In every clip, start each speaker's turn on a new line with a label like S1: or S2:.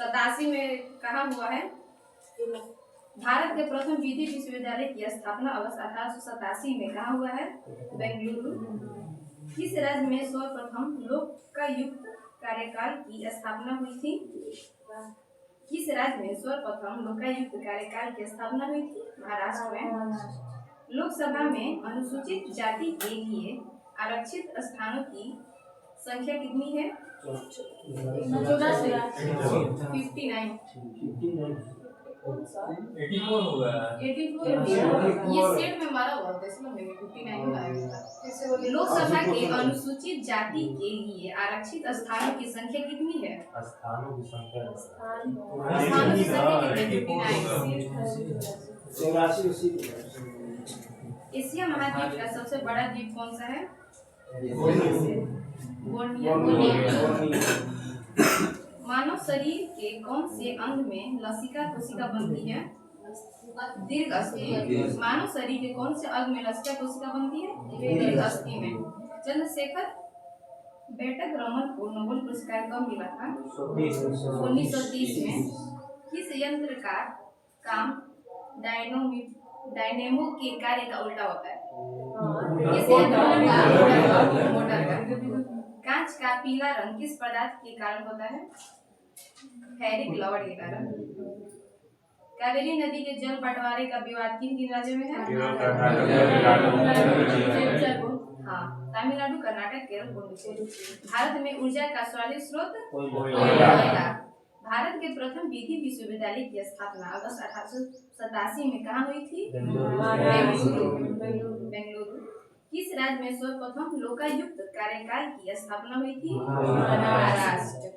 S1: 87 में कहाँ हुआ है? भारत के प्रथम विधि विश्वविद्यालय की स्थापना अगस्त 1887 में कहाँ हुआ है? बेंगलुरु। किस राज्य में सर्वप्रथम लोकायुक्त कार्यकाल की स्थापना हुई थी? किस राज्य में सर्वप्रथम लोकायुक्त कार्यकाल की स्थापना हुई थी? महाराष्ट्र में। लोकसभा में अनुसूचित जाति के लिए आरक्षित स्थानों की संख्या कितनी है?
S2: 84 होगा।
S1: 84 ये सेट में मारा हुआ था इसमें मैंने 59 आया। लोकसभा के अनुसूचित जाति के लिए आरक्षित स्थानों की संख्या कितनी है?
S2: स्थानों की संख्या
S1: एशिया महाद्वीप का सबसे बड़ा द्वीप कौन सा है? बोर्निया। मानव शरीर के कौन से अंग में लसिका कोशिका बनती है? दीर्घअस्थि। मानव शरीर के कौन से अंग में लसिका कोशिका बनती है? दीर्घअस्थि में। चंद्रशेखर बेटक रमन को नोबेल पुरस्कार कब मिला था? 1930 में। किस यंत्र का काम डायनेमो के कार्य का उल्टा होता है? किस यंत्र का मोटर का? कांच का पीला रंग किस पदार्थ के कारण होता है? फेरिक लवण के कारण। कावेरी नदी के जल बंटवारे का विवाद किन राज्यों में है? हाँ, तमिलनाडु, कर्नाटक, केरल, पुडुचेरी। भारत में ऊर्जा का सर्वाधिक स्रोत कोयला। भारत के प्रथम विधि विश्वविद्यालय की स्थापना अगस्त 1887 में कहाँ हुई थी? बेंगलुरु। किस राज्य में सर्वप्रथम लोकायुक्त कार्यकाल की स्थापना हुई थी? महाराष्ट्र।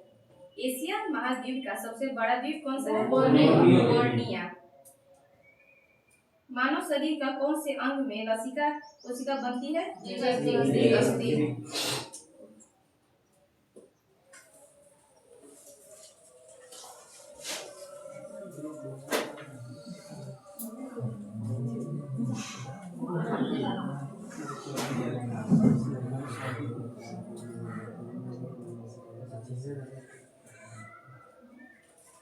S1: एशिया महाद्वीप का सबसे बड़ा द्वीप कौन सा है? बोर्निया। मानव शरीर का कौन से अंग में लसिका कोशिका बनती है? दीर्घअस्थि।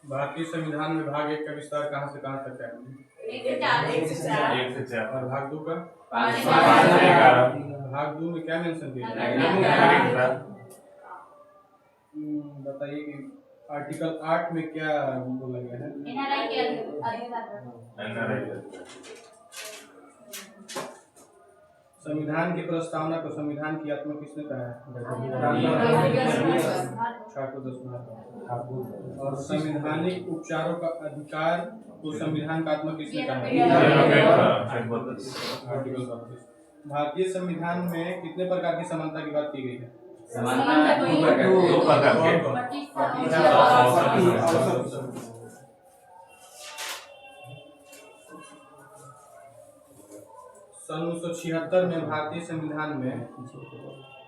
S3: भारतीय संविधान में भाग 1 का विस्तार कहाँ से कहाँ तक है?
S2: 1 से 4।
S3: और भाग 2 का?
S2: 5 से 11।
S3: भाग 2 में क्या मेंशन किया
S2: है?
S3: बताइए कि आर्टिकल 8 में क्या बोला गया है? संविधान की प्रस्तावना को संविधान की आत्मा किसने कहा है? और संवैधानिक उपचारों का अधिकार को संविधान का आत्मा किसने कहा है? आर्टिकल 32। भारतीय संविधान में कितने प्रकार की समानता की बात की गई है? सन 1976 में भारतीय संविधान में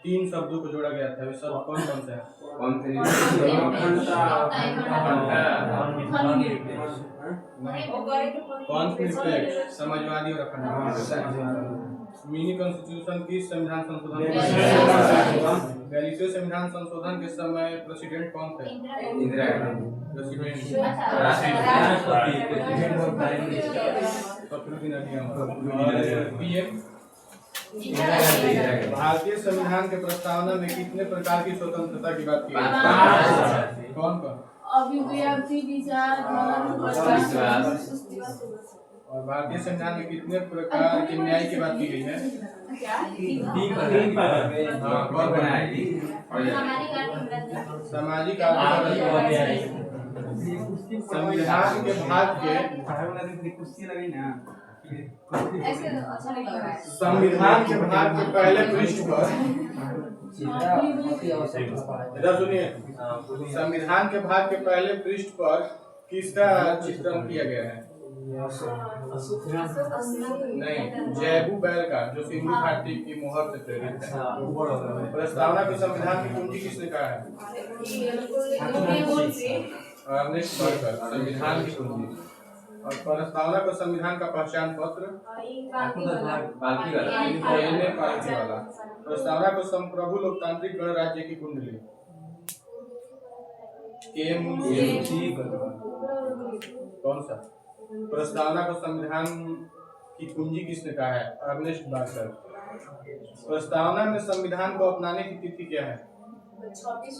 S3: 3 शब्दों को जोड़ा गया था। वे शब्द कौन कौन से हैं? कॉन्फ्लिक्ट, समाजवादी और अखंडता। मिनी कॉन्स्टिट्यूशन की संविधान संशोधन 42वें संविधान संशोधन के समय प्रेसिडेंट कौन थे?
S2: इंदिरा गांधी।
S3: भारतीय संविधान के प्रस्तावना में कितने प्रकार की स्वतंत्रता की बात की गई? कौन कौन?
S4: अभिव्यक्ति, विचार,
S3: और भारतीय संविधान में कितने प्रकार के न्याय की बात की गई है? कौन बनाएगी? सामाजिक संविधान के भाग के संविधान के भाग के पहले पृष्ठ पर इधर सुनिए, संविधान के भाग के पहले पृष्ठ पर किसका चित्रण किया गया है? नहीं, जयबू बैल का, जो सिंधु घाटी की मोहर से प्रेरित है। प्रस्तावना की संविधान की कुंजी किसने कहा है? संविधान की कुंजी। और प्रस्तावना को संविधान का पहचान पत्र वाला। प्रस्तावना को संप्रभु लोकतांत्रिक गणराज्य की कुंडली। के मुंशी कौन सा? प्रस्तावना को संविधान की कुंजी किसने कहा है? अर्नेस्ट बाकर। प्रस्तावना में संविधान को अपनाने की तिथि क्या है? 26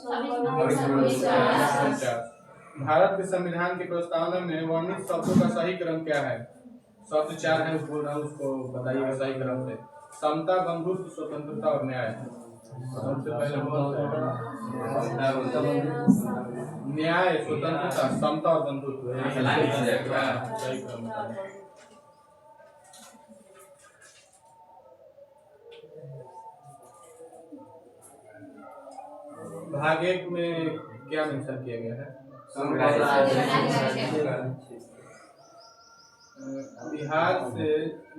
S3: भारत के संविधान की प्रस्तावना में वर्णित शब्दों का सही क्रम क्या है? शब्द 4 है, बोल रहा हूँ, उसको बताइएगा सही क्रम से। समता, बंधुत्व, स्वतंत्रता और न्याय। सबसे पहले न्याय, स्वतंत्रता, समता और बंधुत्व। सही क्रम। भाग 1 में क्या मेंशन किया गया है? बिहार से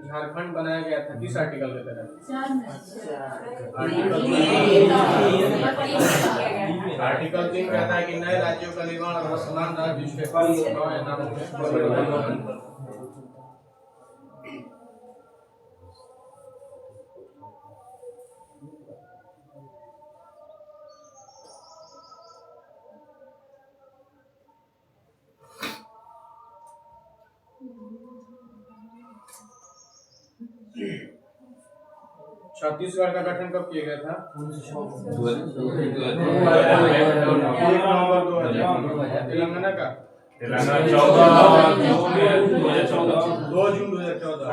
S3: झारखंड बनाया गया था किस आर्टिकल के तहत? आर्टिकल 3 कहता है कि नए राज्यों का निर्माण और वर्तमान राज्य छत्तीसगढ़ का गठन कब किया गया था? 1 नवंबर 2000। तेलंगाना का 2 जून 2014।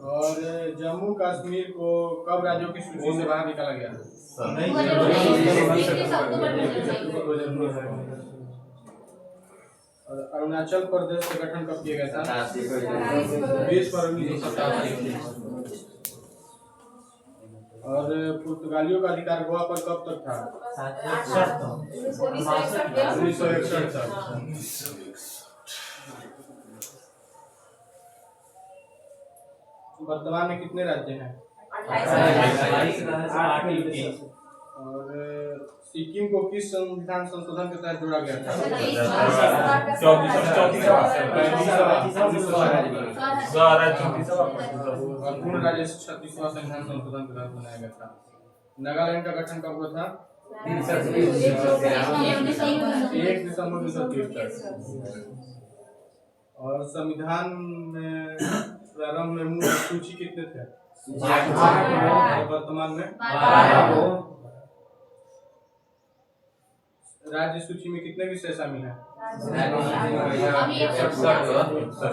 S3: और जम्मू कश्मीर को कब राज्यों की सूची से बाहर निकाला गया? और अरुणाचल प्रदेश का गठन कब किया गया था? 20 फरवरी 1987। और पुर्तगालियों का अधिकार गोवा पर कब तक था? 1961 तक। वर्तमान में कितने राज्य हैं? 28। और सिक्किम को किस संविधान संशोधन के तहत जोड़ा गया था? और पूर्ण राज्य 36वां संविधान संशोधन के तहत बनाया गया था। नागालैंड का गठन कब हुआ था? 1 दिसंबर 1963। और संविधान में प्रारंभ में मूल सूची कितने थे? वर्तमान में राज्य सूची में कितने विषय शामिल हैं?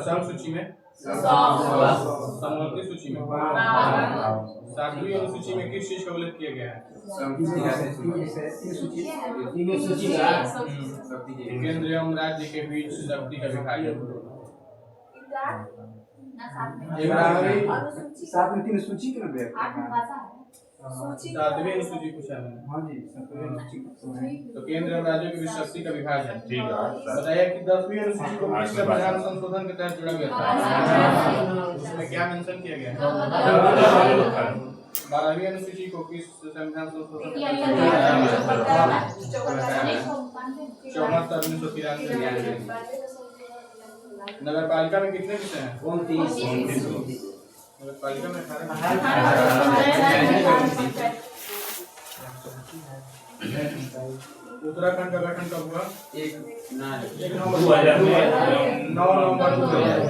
S3: सम सूची में, समवर्ती सूची में, 7वीं अनुसूची में किस चीज का उल्लेख किया गया है? केंद्र एवं राज्य के बीच शक्ति का विभाजन।
S5: 7 में सूची के लिए
S3: 7वीं अनुसूची पूछा मैंने।
S5: हाँ जी, 7वीं अनुसूची।
S3: तो केंद्र एवं राज्यों के बीच शक्ति का विभाजन।
S2: ठीक है।
S3: बताइए कि 10वीं अनुसूची को किस संविधान संशोधन के तहत जोड़ा गया था? उसमें क्या मेंशन किया गया है? 12वीं अनुसूची को किस संविधान संशोधन के तहत जोड़ा गया है? 74 1993। नगर पालिका में कितने विषय हैं? 29। नगर पालिका में 18। उत्तराखंड का गठन कब हुआ? 9 नवंबर 2000।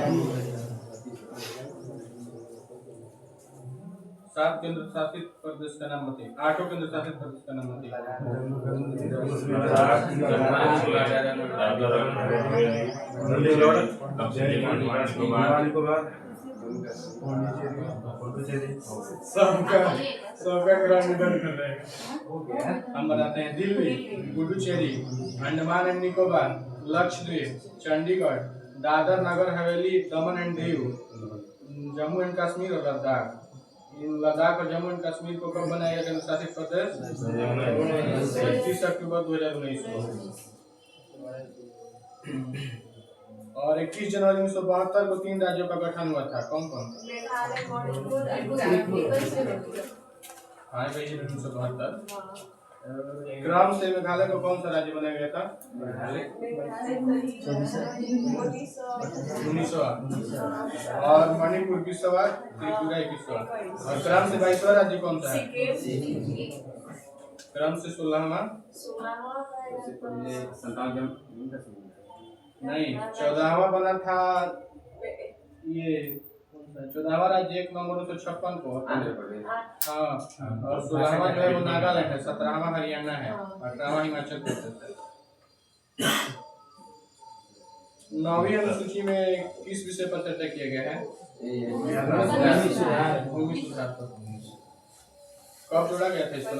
S3: 7 केंद्र शासित प्रदेश का नाम बताइए। 8 केंद्र शासित प्रदेश का नाम बताइए। सबका ग्राम निधन कर रहे हैं। हम बताते हैं Delhi, Puducherry, Andaman and Nicobar, Lakshadweep, Chandigarh, Dadar Nagar Haveli, Daman and Diu, Jammu and Kashmir और लद्दाख। इन लद्दाख और जम्मू एंड कश्मीर को कब बनाया गया केंद्र शासित प्रदेश? 31 अक्टूबर 2019 को। और 21 जनवरी 1972 को 3 राज्यों का गठन हुआ था। कौन कौन? हाँ भाई 1972। क्रम से मेघालय को कौन सा राज्य बनाया गया था? 1900। और मणिपुर 20वां, त्रिपुरा 21वां। और क्रम से 22वां राज्य कौन सा है? क्रम से 16वां नहीं 14वां बना था ये 14वां राज्य 1 नवंबर 1956 को हाँ और 16वां जो है वो नागालैंड है 17वां हरियाणा है 18वां हिमाचल प्रदेश है। 9वीं अनुसूची में किस विषय पर चर्चा किया गया है? भूमि सुधार पर। कब जोड़ा गया था इसको?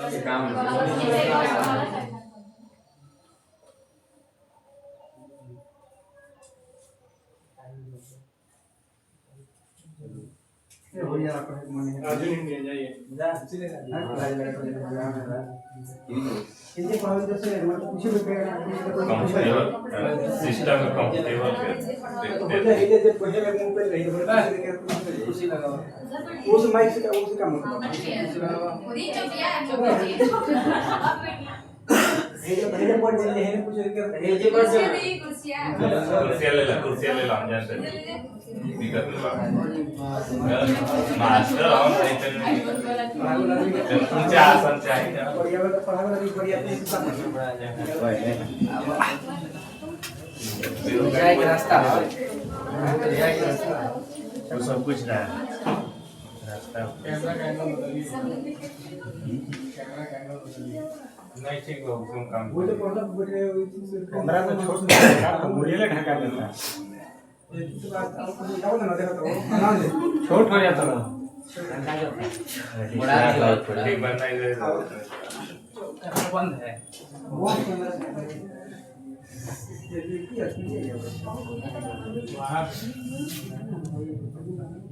S3: अर्जुन इंडिया जाइए
S2: सिस्टम कंफर्टेबल
S5: उस माइक से उसका मतलब पहले पॉइंट ले हैं कुछ
S2: कुर्सियां ले ला हम जानते हैं दिक्कत नहीं मास्टर और नहीं ऊंचा आसन चाहिए
S5: बढ़िया वाला पढ़ा वाला भी बढ़िया अपने हिसाब से रास्ता
S2: तो सब कुछ रहा है रास्ता
S3: कैमरा का एंगल बदलिए
S2: नहीं ठीक हो तुम काम
S5: वो तो पढ़ना बैठे
S2: कैमरा तो छोड़ देता तो मुझे ले ढका देता
S5: छोट हो जाता ना
S2: ठीक बनना इधर
S3: बंद है
S5: वो कैमरा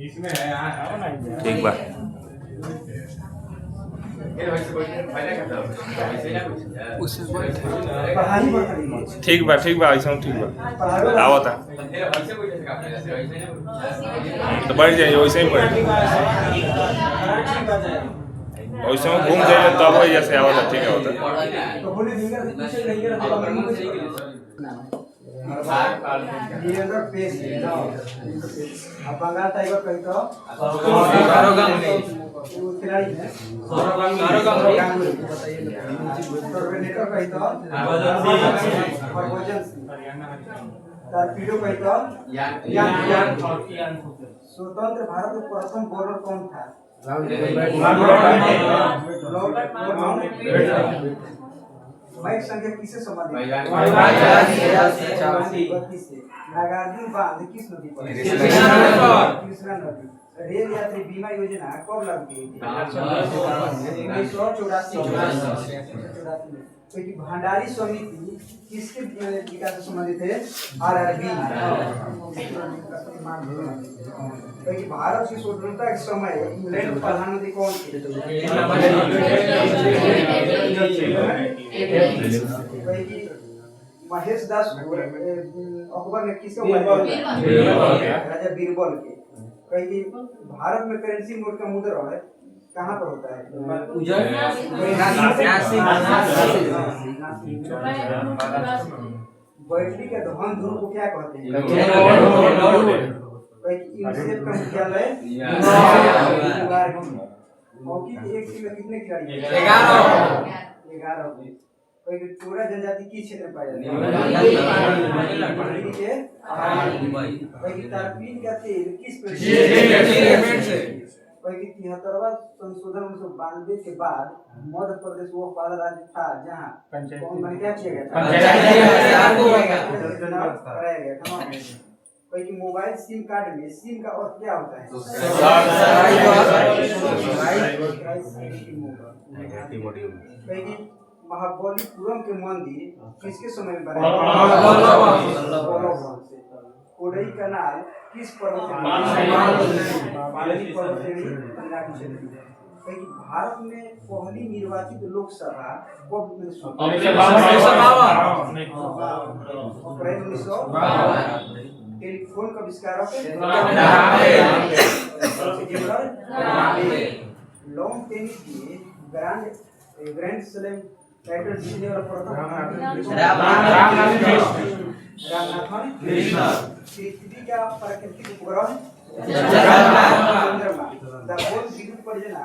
S3: इसमें है आओ ना
S2: ठीक बा ठीक बा ऐसा ठीक बा आवता तो बढ़ जाइए वैसे ही बढ़ वैसे में घूम जाइए तब वही जैसे आवता ठीक आवता
S5: तो बोले दिन का कुछ नहीं रहा ये अंदर पेश है ना अब बंगाल टाइगर कहीं तो वो खिलाड़ी है टर्मिनेटर कहीं तो हरभजन सिंह टॉर्पीडो कहीं तो यान स्वतंत्र भारत के प्रथम बॉलर कौन था? माइक संख्या किससे संबंधित है? नागार्जुन बांध किस नदी पर? कृष्णा नदी। रेल यात्री बीमा योजना कब लागू की गई? 1984 में। क्योंकि भंडारी समिति किसके विकास से संबंधित है? आरआरबी। क्योंकि भारत की स्वतंत्रता के समय इंग्लैंड के प्रधानमंत्री कौन थे? महेश दास अकबर ने किसके राजा बीरबल के। क्योंकि भारत में करेंसी नोट का मुद्रा है कहाँ पर होता है? बैटरी के धन ध्रुव को क्या कहते हैं? यूनिसेफ का मुख्यालय हॉकी की एक टीम में कितने खिलाड़ी हैं? 11। पूरा जनजाति किस क्षेत्र में पाया जाता है? तारपीन का तेल किस क्योंकि 73वां संशोधन 1992 के बाद मध्य प्रदेश वो पहला राज्य था जहाँ कौन क्या किया गया था? कराया गया था। क्योंकि मोबाइल सिम कार्ड में सिम का अर्थ क्या होता है? क्योंकि महाबलीपुरम के मंदिर किसके समय में बनाया? कोडई कनाल किस पर्वत से भारत में पहली निर्वाचित लोकसभा कब? अप्रैल 1952। टेलीफोन का आविष्कारक लॉन टेनिस की ग्रैंड स्लैम टाइटल जीतने वाला प्रथम रामनाथन पृथ्वी का प्राकृतिक उपग्रह चंद्रमा। दापोल विद्युत परियोजना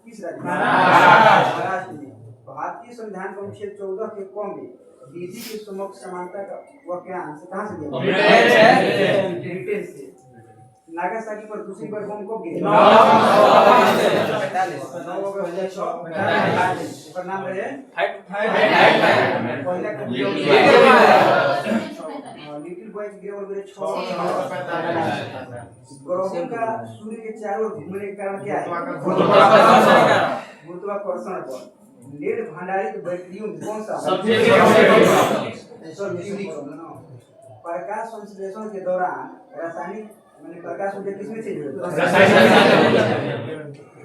S5: किस राज्य में? महाराष्ट्र में। भारतीय संविधान का अनुच्छेद 14 के क में विधि के समक्ष समानता का वाक्यांश कहाँ से दिया? ब्रिटेन से। नागासाकी पर दूसरी बार बम कब गिरा? 1945। उसका नाम रहे लिटिल बॉय गिरा और मेरे 6 ग्रहों का सूर्य के चारों ओर घूमने के कारण क्या है? गुरुत्वाकर्षण बल। लेड भंडारित बैटरियों में कौन सा? प्रकाश संश्लेषण के दौरान रासायनिक मैंने प्रकाश ऊर्जा किसमें चेंज होता है?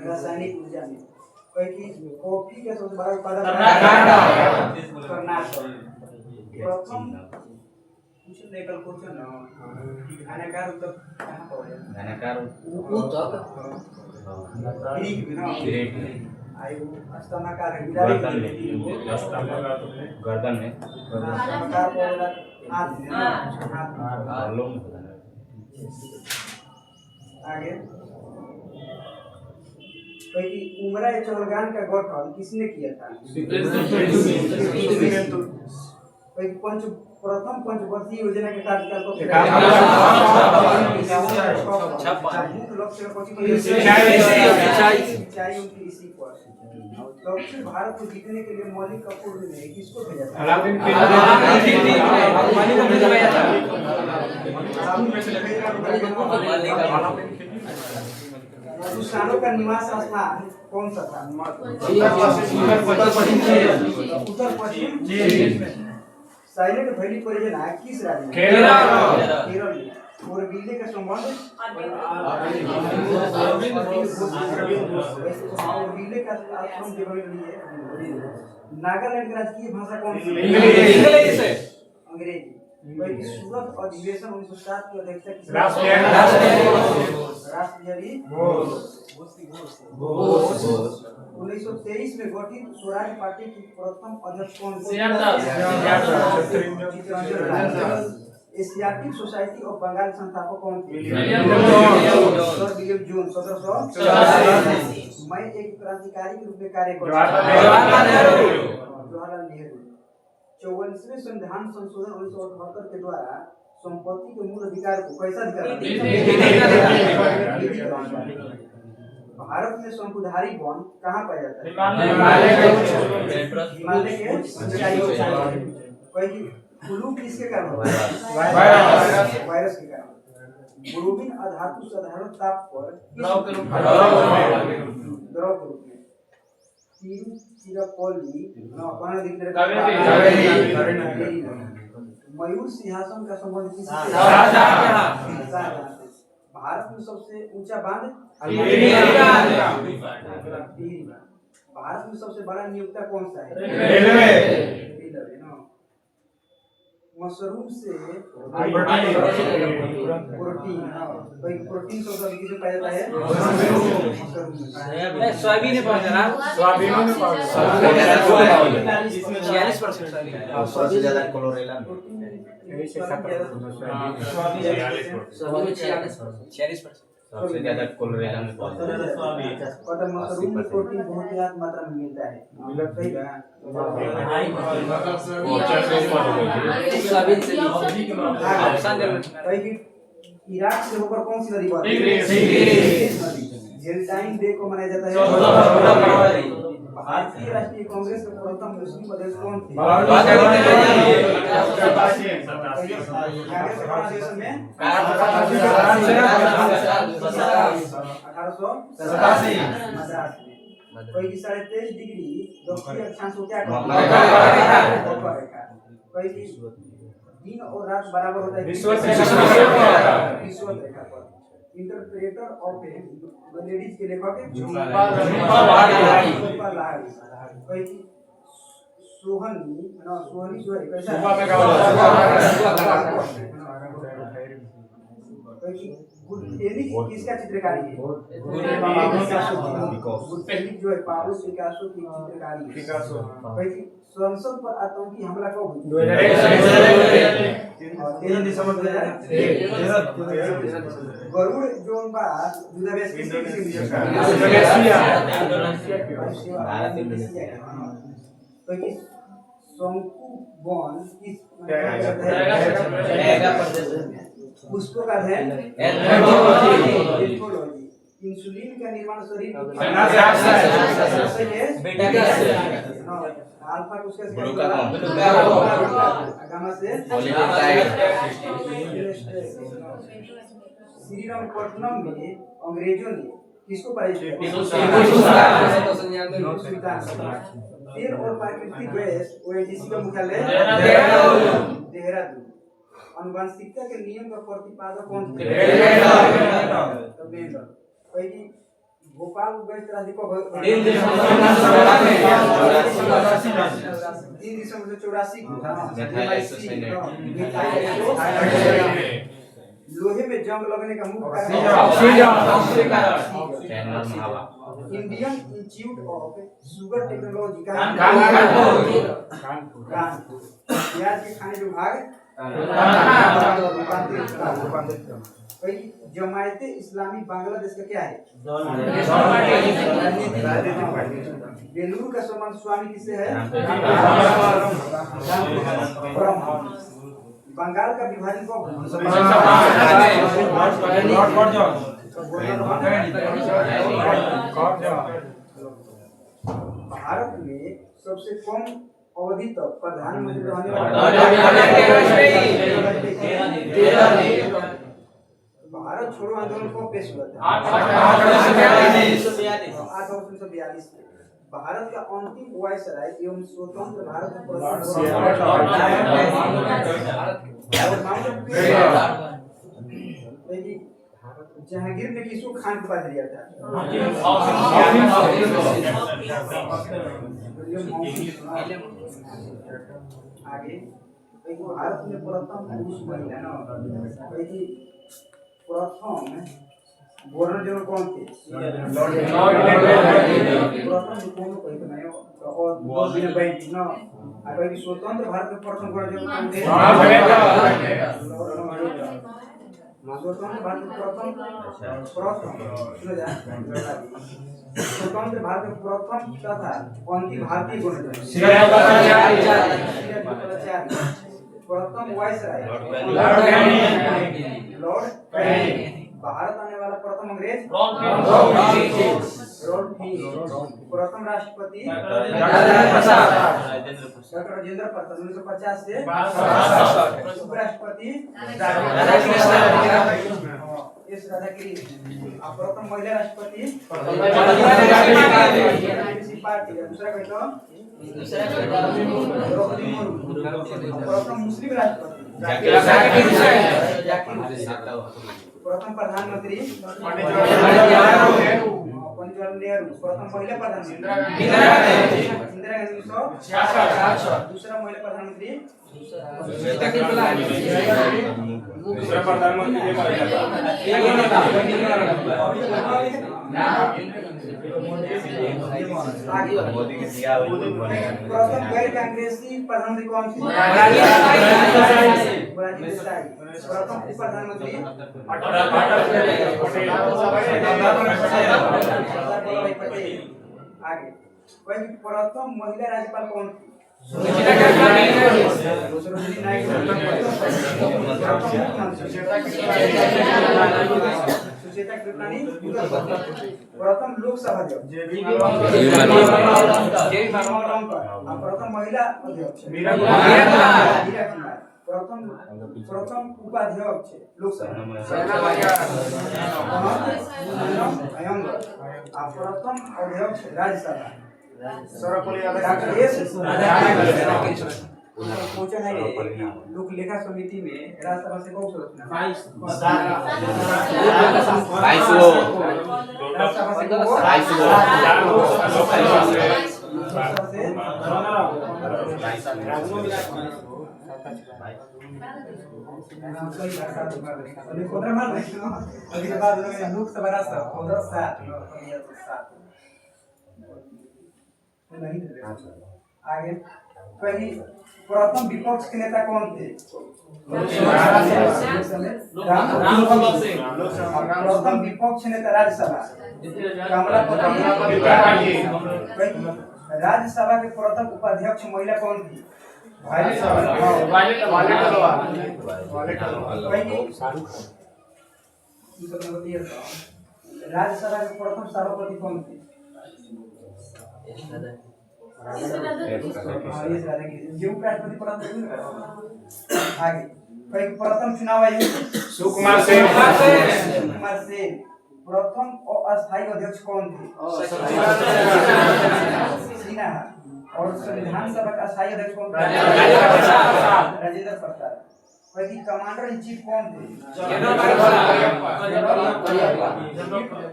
S5: रासायनिक ऊर्जा में। कोई की कॉफी का सबसे बड़ा उत्पादक कर्नाटक। प्रथम कुछ लेकर क्वेश्चन ना घनाकार उत्तर कहां पर है? घनाकार उत्तर ग्रीक में ना आयु स्तंभाकार है
S2: गर्दन में
S5: स्तंभाकार बोला हाथ में आगे कोई की उमरा चौरगान का गठन किसने किया था? कोई प्रथम पंचवर्षीय योजना के कार्यकाल को दक्षिण भारत को जीतने के लिए मौलिक कपूर ने किसको भेजा था? सुसानो का निवास स्थान कौन सा था? उत्तर पश्चिम। साइलेंट वैली परियोजना किस राज्य में? केरल में। और बिजली का संबंध और बिजली का आश्रम डेवलपमेंट लिए नागालैंड की राजकीय भाषा कौन सी? अंग्रेजी। सूरत अधिवेशन 1907 की अध्यक्षता किसने? राष्ट्रपति घोष। 1923 में गठित स्वराज पार्टी की प्रथम अध्यक्ष कौन थे? एशियाटिक सोसाइटी ऑफ बंगाल संस्थापक कौन थे? Sir William Jones. 1784 मैं एक क्रांतिकारी के रूप में कार्य करता हूं। जवाहरलाल नेहरू। 44वें संविधान संशोधन 1978 के द्वारा संपत्ति के मूल अधिकार को कैसा अधिकार? भारत में शंकुधारी वन कहाँ पाया जाता है? हिमालय के ऊंचाइयों पर। कोई फ्लू किसके कारण होता है? वायरस के कारण। ब्रोमीन अधातु साधारण ताप पर द्रव के रूप में तिरुचिरापल्ली मयूर सिंहासन का संबंध किससे? भारत में सबसे ऊंचा बांध? भारत में सबसे बड़ा नियोक्ता कौन सा है? मशरूम से प्रोटीन सबसे किसमें पाया जाता है?
S3: सोयाबीन में पाया जाता है। इसमें 46%
S6: सबसे ज्यादा क्लोरेला में
S3: 46%
S6: सबसे ज्यादा क्लोरेला में
S5: और मशरूम में प्रोटीन बहुत ही मात्रा में मिलता है। सही है। इराक से होकर कौन सी नदी बहती है? वेलेंटाइन डे को मनाया जाता है। भारतीय राष्ट्रीय कांग्रेस के प्रथम मुस्लिम अध्यक्ष कौन थे? 1887 में। कोई की 23.5 डिग्री दक्षिण अक्षांश को क्या कहते हैं? कोई की दिन और रात बराबर होता है विषुवत रेखा पर। इंटरप्रेटर ऑफ लेडीज के लेखक कोई की सोहनी कैसा? किसका चित्रकारी है? जो है पाब्लो पिकासो की चित्रकारी है। संसद पर आतंकी हमला कब हुआ? 13 दिसंबर 2001। गरुड़ जोन बा जुदावेश किसके तो कि शंकु वन किस पुष्पों का है एथोलॉजी। इंसुलिन का निर्माण शरीर
S6: बेटा का
S5: अल्फा को उसका गामा से श्रीरंगपट्टनम में अंग्रेजों ने किसको पराजित किया? तेल और प्राकृतिक गैस ओएनजीसी का मुख्यालय देहरादून। आनुवंशिकता के नियम का प्रतिपादक कौन थे? भोपाल गैस त्रासदी को 3 दिसंबर 84 को लोहे में जंग लगने का मुख्य कारण Indian institute of sugar technology Kanpur. प्याज के खाने विभाग जमायते इस्लामी बांग्लादेश का क्या है? बेलूर का सम्मान स्वामी किसे है? बंगाल का विभाजन कब? भारत में सबसे कम अवधि तक प्रधानमंत्री रहने वाले भारत छोड़ो आंदोलन को पेश हुआ था 8/1942 में। भारत का अंतिम वायसराय एवं स्वतंत्र भारत जहांगीर ने किसको खान के पास दिया था? आगे भारत में प्रथम पुरुष महिला ना प्रथम गवर्नर जनरल कौन थे? स्वतंत्र भारत में प्रथम गवर्नर जनरल कौन थे? स्वतंत्र भारत में स्वतंत्र भारत में प्रथम तथा अंतिम भारतीय गवर्नर प्रथम वायसराय लॉर्ड कैनिंग। भारत आने वाला प्रथम अंग्रेज प्रथम राष्ट्रपति डॉक्टर राजेंद्र प्रसाद 1950 से उपराष्ट्रपति एस राधाकृष्णन। प्रथम महिला राष्ट्रपति दूसरा कहता द्रौपदी मुर्मू। प्रथम मुस्लिम राष्ट्रपति प्रथम प्रधानमंत्री पंडित जवाहरलाल नेहरू। प्रथम महिला प्रधानमंत्री इंदिरा गांधी 1966। दूसरा महिला प्रधानमंत्री
S2: दूसरा प्रधानमंत्री
S5: प्रथम गैर कांग्रेसी प्रधानमंत्री कौन थे? प्रथम प्रधानमंत्री आगे प्रथम महिला राज्यपाल कौन थी? सुचेता कृपलानी। प्रथम लोकसभा अध्यक्ष प्रथम महिला अध्यक्ष प्रथम उपाध्यक्ष लोकसभा प्रथम अध्यक्ष राज्यसभा लोक लेखा समिति में राज्यसभा से कौन सदस्य? लोकसभा आगे पहली प्रथम विपक्ष के नेता कौन थे? प्रथम विपक्ष नेता राज्यसभा कमला राज्यसभा के प्रथम उपाध्यक्ष महिला कौन थी? राज्यसभा के प्रथम सभापति कौन थे? जो उपराष्ट्रपति प्रथम आगे प्रथम चुनाव आयोग
S2: सुकुमार सेन।
S5: कुमार सेन। प्रथम अस्थायी अध्यक्ष कौन थे? सिन्हा। और संविधान सभा का अस्थायी अध्यक्ष कौन थे? Rajendra Prasad. Commander in chief कौन थे?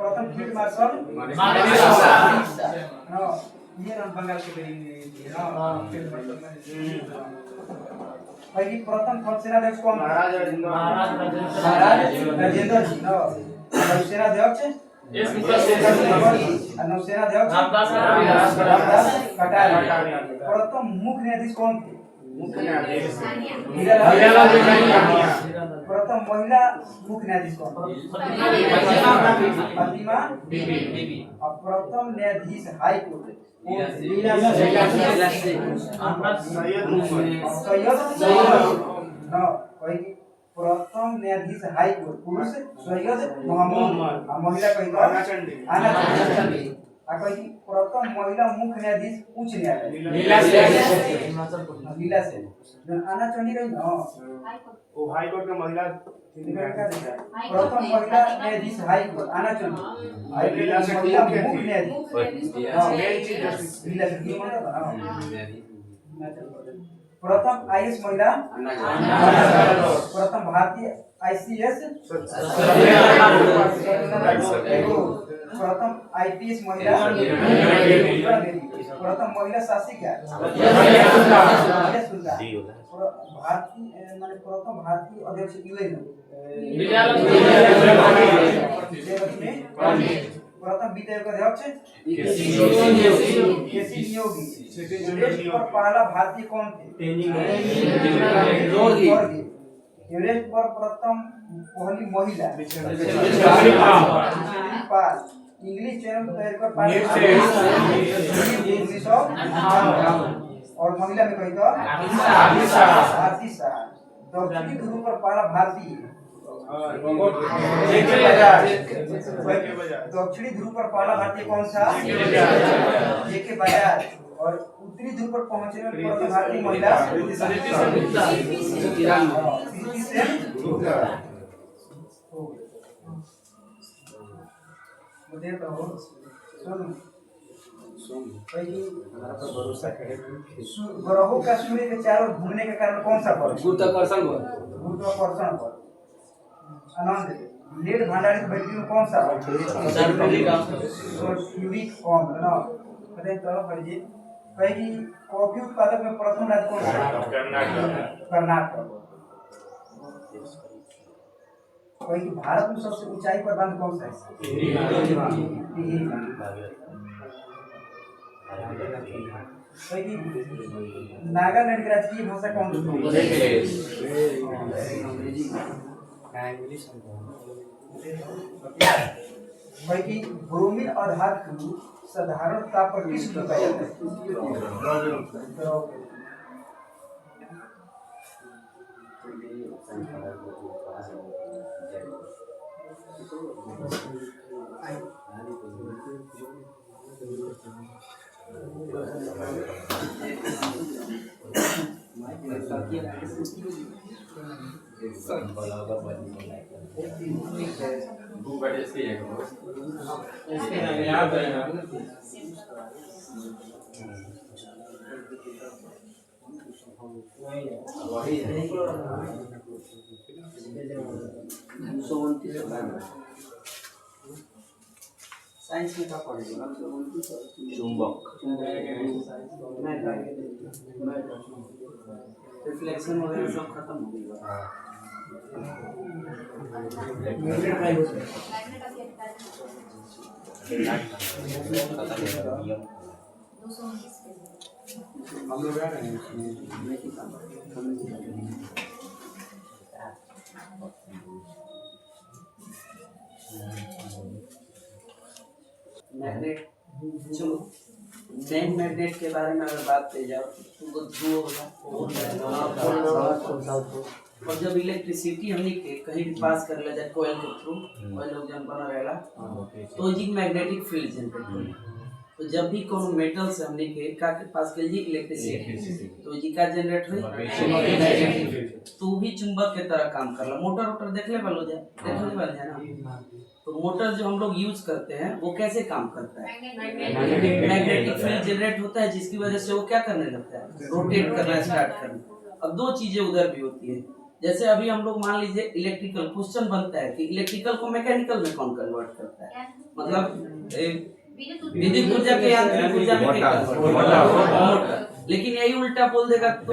S5: प्रथम फील्ड मार्शल ये बंगाल के प्रथम थल सेनाध्यक्ष कौन? महाराज राजेंद्र जी। सेनाध्यक्ष नौसेनाध्यक्ष कटारिया। प्रथम मुख्य न्यायाधीश कौन थे? प्रथम महिला मुख्य न्यायाधीश कौन? प्रतिमा बीबी। प्रथम न्यायाधीश हाई कोर्ट प्रथम न्यायाधीश हाई कोर्ट पुरुष सैयद मोहम्मद। महिला प्रथम महिला मुख्य न्यायाधीश उच्च न्यायालय लीला सेन। आना चंडी रही ना वो हाई कोर्ट का महिला प्रथम महिला न्यायाधीश हाई कोर्ट आना चंडी लीला सेन मुख्य न्यायाधीश लीला सेन। प्रथम आईएएस महिला प्रथम भारतीय आईसीएस प्रथम आईपीएस महिला प्रथम महिला शासिका भारतीय माने प्रथम भारतीय अध्यक्ष यूएन प्रथम वित्त आयोग अध्यक्ष केसी नियोगी। पर पहला भारतीय कौन थे? एवरेस्ट पर प्रथम पहली महिला पाल। इंग्लिश चैनल को तैयार कर और महिला में कही तो आरती शाह। दक्षिणी ध्रुव पर पहला भारतीय दक्षिणी ध्रुव पर पहला भारतीय कौन सा? जेके बजाज। और उत्तरी ध्रुव पर पहुंचने में प्रथम भारतीय महिला ग्रहों का सूर्य के चारों घूमने के कारण कौन सा बल? गुरुत्वाकर्षण बल। गुरुत्वाकर्षण बल। आनंद लीड भंडारित बैटरी में कौन सा? सल्फ्यूरिक अम्ल ना बताइए चलो पढ़िए। कहेगी कॉफी उत्पादक में प्रथम राज्य कौन सा? कर्नाटक। कहेगी भारत में सबसे ऊंचाई पर बांध कौन सा है? नागालैंड की राष्ट्रीय भाषा कौन सी? ब्रोमीन आधार को साधारण ताप पर किस बताया जाता है? साइंस में क्या पढ़ेगा?
S6: चुंबक
S5: रिफ्लेक्शन वगैरह सब खत्म हो गया। हम लोग आ रहे हैं मैग्नेट चलो
S6: मेन मैग्नेट के बारे में अगर बात की जाए तो तुमको ध्रुव होगा। और जब इलेक्ट्रिसिटी हमने कहीं भी पास कर ले जाए कोयल के थ्रू, कोयल जन बना रहेला तो जी मैग्नेटिक फील्ड जनरेट होगी। तो जब भी कोनो मेटल से हमने के पास कर ली इलेक्ट्रिसिटी तो जी का जनरेट हुई तो भी चुंबक के तरह काम करला। मोटर देख ले वालो जाए ना, तो मोटर जो हम लोग यूज करते हैं वो कैसे काम करता है, मैग्नेटिक फील्ड जनरेट होता है जिसकी वजह से वो क्या करने लगता है, रोटेट करना स्टार्ट करना। अब दो चीजें उधर भी होती है, जैसे अभी हम लोग मान लीजिए इलेक्ट्रिकल क्वेश्चन बनता है कि इलेक्ट्रिकल को मैकेनिकल में कौन कन्वर्ट करता है, मतलब विद्युत ऊर्जा के यांत्रिक ऊर्जा में मोटर। लेकिन यही उल्टा बोल देगा तो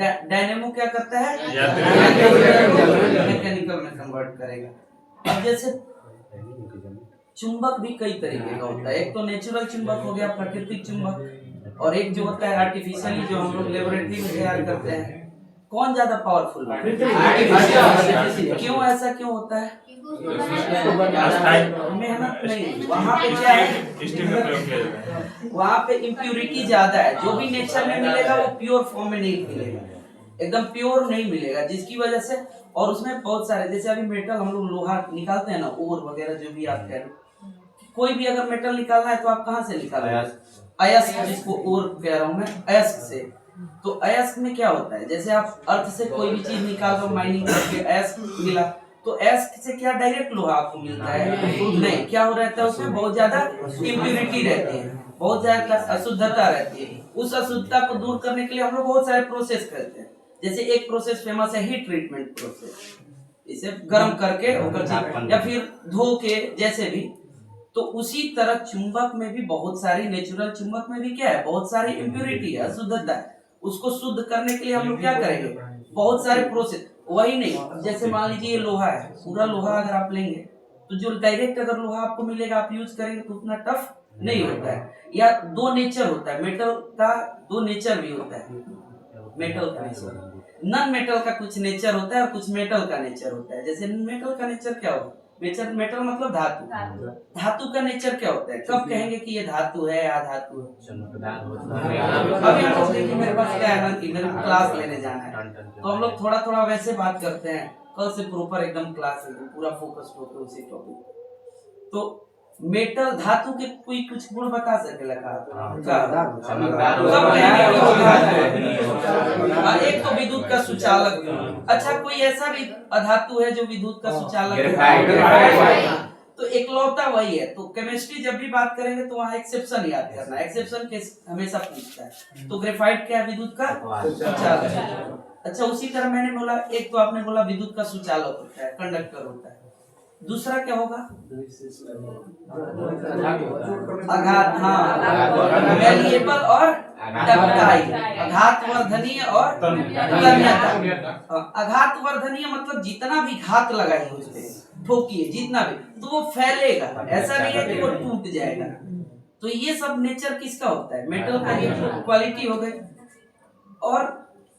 S6: डायनेमो क्या करता है, मैकेनिकल में कन्वर्ट करेगा। अब जैसे चुंबक भी कई तरीके का होता है, एक तो नेचुरल चुंबक हो गया, प्राकृतिक चुंबक, और एक जो होता है आर्टिफिशियली जो हम लोग लेबोरेटरी में तैयार करते हैं। कौन ज्यादा पावरफुल है, क्यों ऐसा क्यों होता है, मेहनत नहीं, वहाँ पे क्या है, वहाँ पे इम्प्योरिटी ज्यादा है। जो भी नेचर में मिलेगा वो प्योर फॉर्म में नहीं मिलेगा, एकदम प्योर नहीं मिलेगा, जिसकी वजह से और उसमें बहुत सारे, जैसे अभी मेटल हम लोग लोहा निकालते हैं ना, ओर वगैरह जो भी आप कह रहे हो, कोई भी अगर मेटल निकालना है तो आप कहाँ से निकालोगे, अयस्क, जिसको ओर कह रहा हूँ मैं, अयस्क से। तो अयस्क में क्या होता है, जैसे आप अर्थ से कोई भी चीज निकाल रहे हो माइनिंग करके अयस्क मिला, तो अयस्क से क्या डायरेक्ट लोहा आपको मिलता है, नहीं, क्या हो रहता है उसमें बहुत ज्यादा इम्प्योरिटी रहती है, बहुत ज्यादा अशुद्धता रहती है। उस अशुद्धता को दूर करने के लिए हम लोग बहुत सारे प्रोसेस करते हैं। जैसे एक प्रोसेस फेमस है हीट ट्रीटमेंट प्रोसेस, इसे गर्म करके या फिर धो के, जैसे भी। तो उसी तरह चुंबक में भी बहुत सारी, नेचुरल चुंबक में भी क्या है, बहुत सारी इम्प्योरिटी है, अशुद्धता है। उसको शुद्ध करने के लिए हम लोग क्या करेंगे, बहुत सारे प्रोसेस। वही नहीं, जैसे मान लीजिए ये लोहा है, पूरा लोहा अगर आप लेंगे तो जो डायरेक्ट अगर लोहा आपको मिलेगा आप यूज करेंगे तो उतना टफ नहीं होता है। या दो नेचर होता है, मेटल का दो नेचर भी होता है, मेटल का नेचर, नॉन मेटल का कुछ नेचर होता है और कुछ मेटल का नेचर होता है। जैसे मेटल का नेचर क्या होता है, मेटल मतलब धातु, धातु का नेचर क्या होता है, कब कहेंगे कि ये धातु है या धातु है। अभी हम लोग देखिए, मेरे पास क्या है ना कि मेरे को क्लास लेने जाना है, तो हम लोग थोड़ा थोड़ा वैसे बात करते हैं, कल से प्रॉपर एकदम क्लास है, पूरा फोकस होकर उसी टॉपिक। तो मेटल धातु के कोई कुछ गुण बता सकेला का, एक तो विद्युत का सुचालक। अच्छा, कोई ऐसा भी अधातु है जो विद्युत का सुचालक है, तो एकलौता वही है। तो केमिस्ट्री जब भी बात करेंगे तो वहाँ एक्सेप्शन याद करना, एक्सेप्शन केस हमेशा पूछता है। तो ग्रेफाइट क्या है, विद्युत का सुचालक। अच्छा, उसी तरह मैंने बोला, एक तो आपने बोला विद्युत का सुचालक होता है, कंडक्टर होता है, दूसरा क्या होगा, आघात, हाँ, वेरिएबल और डक्टाइल, आघातवर्धनीय और तन्यता। आघातवर्धनीय मतलब जितना भी घात लगाइए उस पे, ठोकिए जितना भी, तो वो फैलेगा, ऐसा नहीं है कि वो टूट जाएगा। तो ये सब नेचर किसका होता है, मेटल का, ये क्वालिटी हो गई। और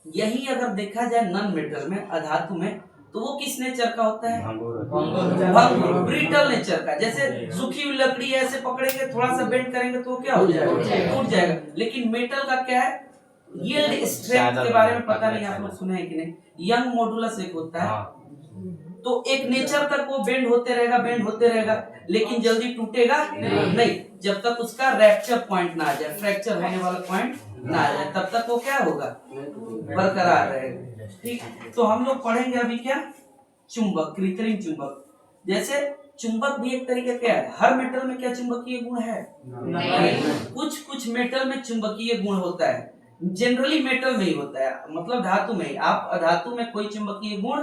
S6: यही अगर देखा जाए नॉन मेटल में, अधातु में, तो वो किस नेचर का होता है, भंगुर, ब्रिटल नेचर का। जैसे सूखी हुई लकड़ी ऐसे पकड़ेंगे, थोड़ा सा बेंड करेंगे तो क्या हो जाएगा, टूट जाएगा। लेकिन मेटल का क्या है, यील्ड स्ट्रेंथ के बारे में पता नहीं आप लोग सुने हैं कि नहीं, यंग मॉडुलस एक होता है। तो एक नेचर तक वो बेंड होते रहेगा, लेकिन जल्दी टूटेगा नहीं, जब तक उसका रैप्चर पॉइंट ना आ जाए, फ्रैक्चर होने वाला पॉइंट ना आ जाए, तब तक वो क्या होगा, बरकरार रहेगा। ठीक, तो हम लोग पढ़ेंगे अभी क्या, चुंबक, कृत्रिम चुंबक। जैसे चुंबक भी एक तरीके का है, हर मेटल में क्या चुंबकीय गुण है, कुछ कुछ मेटल में चुंबकीय गुण होता है, जनरली मेटल में ही होता है, मतलब धातु में ही। आप अधातु में कोई चुंबकीय गुण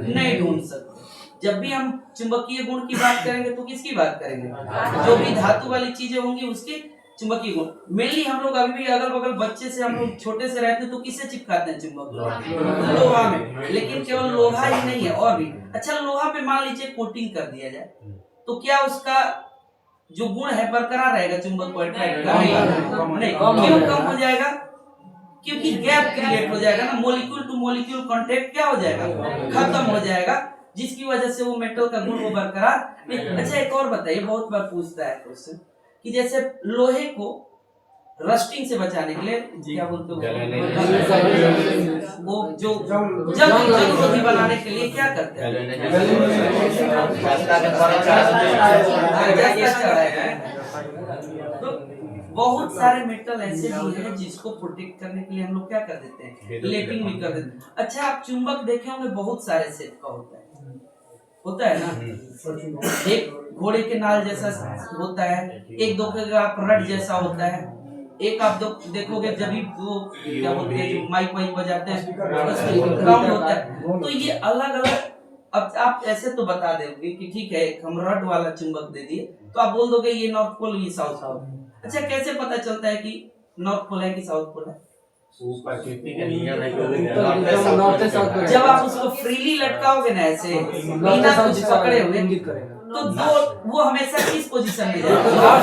S6: नहीं ढूंढ सकते। जब भी हम चुंबकीय गुण की बात करेंगे तो किसकी बात करेंगे, जो भी धातु वाली चीजें होंगी उसकी चुंबकीय गुण। मेनली हम लोग अभी भी अगल बगल बच्चे से, हम लोग छोटे से रहते हैं तो किससे चिपकाते हैं चुंबक, लोहा में। लेकिन केवल लोहा ही नहीं है, और भी। अच्छा, लोहा पे मान लीजिए कोटिंग कर दिया जाए तो क्या उसका जो गुण है बरकरार रहेगा, चुंबक को अट्रैक्ट करने? नहीं, क्यों कम हो जाएगा, क्योंकि गैप क्रिएट हो जाएगा ना, मॉलिक्यूल टू मॉलिक्यूल कांटेक्ट क्या हो जाएगा, खत्म हो जाएगा, जिसकी वजह से वो मेटल का गुण वो बरकरार नहीं। अच्छा, एक और बताइए, बहुत बार पूछता है क्वेश्चन, कि जैसे लोहे को रस्टिंग से बचाने के लिए क्या बोलते हो, वो जो जंग रोधी बनाने के लिए क्या करते हैं, तो बहुत सारे मेटल ऐसे भी हैं जिसको प्रोटेक्ट करने के लिए हम लोग क्या कर देते हैं, लेपिंग भी कर देते हैं। अच्छा, आप चुंबक देखे होंगे बहुत सारे सेट का होता है ना, एक घोड़े के नाल जैसा होता है, एक दो का रड जैसा होता है, एक आप देखोगे जब भी वो क्या बोलते हैं जो माइक वाइक बजाते हैं ग्राउंड होता है। तो ये अलग अलग, अब आप ऐसे तो बता दोगे कि ठीक है हम रड वाला चुंबक दे दिए, तो आप बोल दोगे ये नॉर्थ पोल ये साउथ पोल। अच्छा, कैसे पता चलता है कि नॉर्थ पोल है कि साउथ पोल है? जब आप उसको फ्रीली लटकाओगे ना ऐसे बिना कुछ पकड़े हुए, तो दो वो हमेशा किस पोजीशन में जाएगा?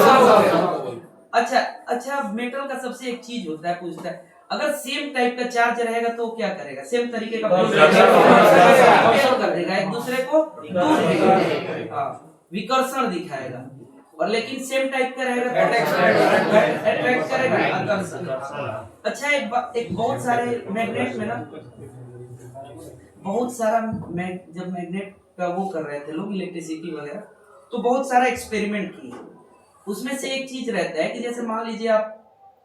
S6: अच्छा, मेटल का सबसे एक चीज होता है, पूछता है अगर सेम टाइप का चार्ज रहेगा तो क्या करेगा? सेम तरीके का कर देगा, एक दूसरे को दूर देगा, विकर्षण दिखाएगा। और लेकिन सेम टाइप का रहेगा तो अट्रैक्ट करेगा, आकर्षण। अच्छा, एक बहुत सारे मैग्नेट में ना, बहुत सारा जब मैग्नेट का वो कर रहे थे लोग इलेक्ट्रिसिटी वगैरह, तो बहुत सारा एक्सपेरिमेंट किए। उसमें से एक चीज रहता है कि जैसे मान लीजिए आप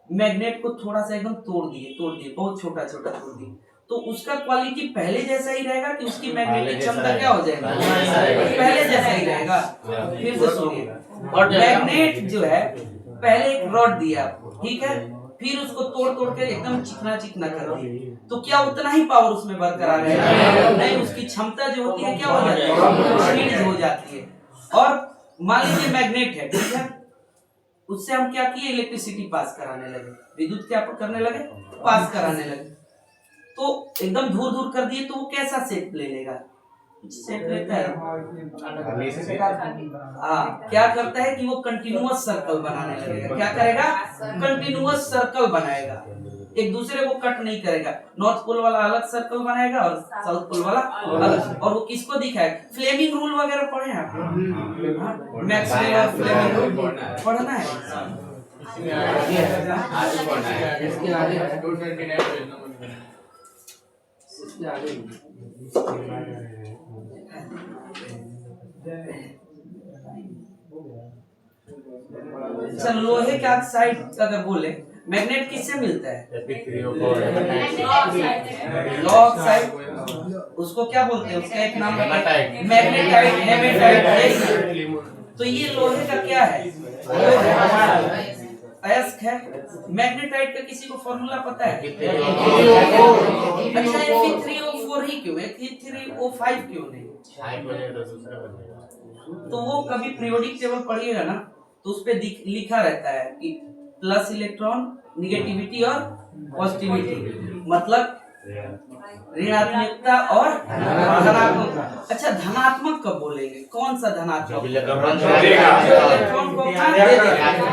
S6: मैग्नेट को थोड़ा सा एकदम तोड़ दिए, बहुत छोटा तोड़ दिए, तो उसका क्वालिटी पहले जैसा ही रहेगा कि उसकी मैग्नेटिक क्षमता क्या हो जाएगा? पहले जैसा ही रहेगा। फिर से सुनिए, मैग्नेट जो है पहले एक रॉड दिया आपको, ठीक है, फिर उसको तोड़ के एकदम चिकना कर दिए, तो क्या उतना ही पावर उसमें बरकरार रहेगा? नहीं, उसकी क्षमता जो होती है क्या हो जाती है? क्षीण हो जाती है। और मान लीजिए मैग्नेट है, ठीक है, उससे हम क्या किए? इलेक्ट्रिसिटी पास कराने लगे, विद्युत क्या करने लगे? पास कराने लगे। तो एकदम दूर कर दिए, तो वो कैसा शेप ले लेगा? शेप लेता है, क्या करता है कि वो कंटिन्यूअस सर्कल बनाने लगेगा। क्या करेगा? कंटिन्यूअस सर्कल बनाएगा, एक दूसरे को कट नहीं करेगा। नॉर्थ पोल वाला अलग सर्कल बनाएगा और साउथ पोल वाला अलग। और वो किसको दिखाएगा? फ्लेमिंग रूल वगैरह पढ़े हैं आप? मैक्सवेल और फ्लेमिंग रूल पढ़ना है। चल, लोहे के ऑक्साइड अगर बोले, मैग्नेट किससे मिलता है? लॉ ऑक्साइड, उसको क्या बोलते हैं? उसका एक नाम मैग्नेटाइट, हेमेटाइट। तो ये लोहे का क्या है? अयस्क है। मैग्नेटाइट का किसी को फॉर्मूला पता है? अच्छा, Fe3O4 ही क्यों है? Fe3O5 क्यों नहीं? तो वो कभी पीरियोडिक टेबल पढ़िएगा ना, तो उस पे लिखा रहता है कि प्लस इलेक्ट्रॉन, निगेटिविटी और पॉजिटिविटी, मतलब ऋणात्मकता और धनात्मक। अच्छा, धनात्मक कब बोलेंगे? कौन सा धनात्मक? इलेक्ट्रॉन को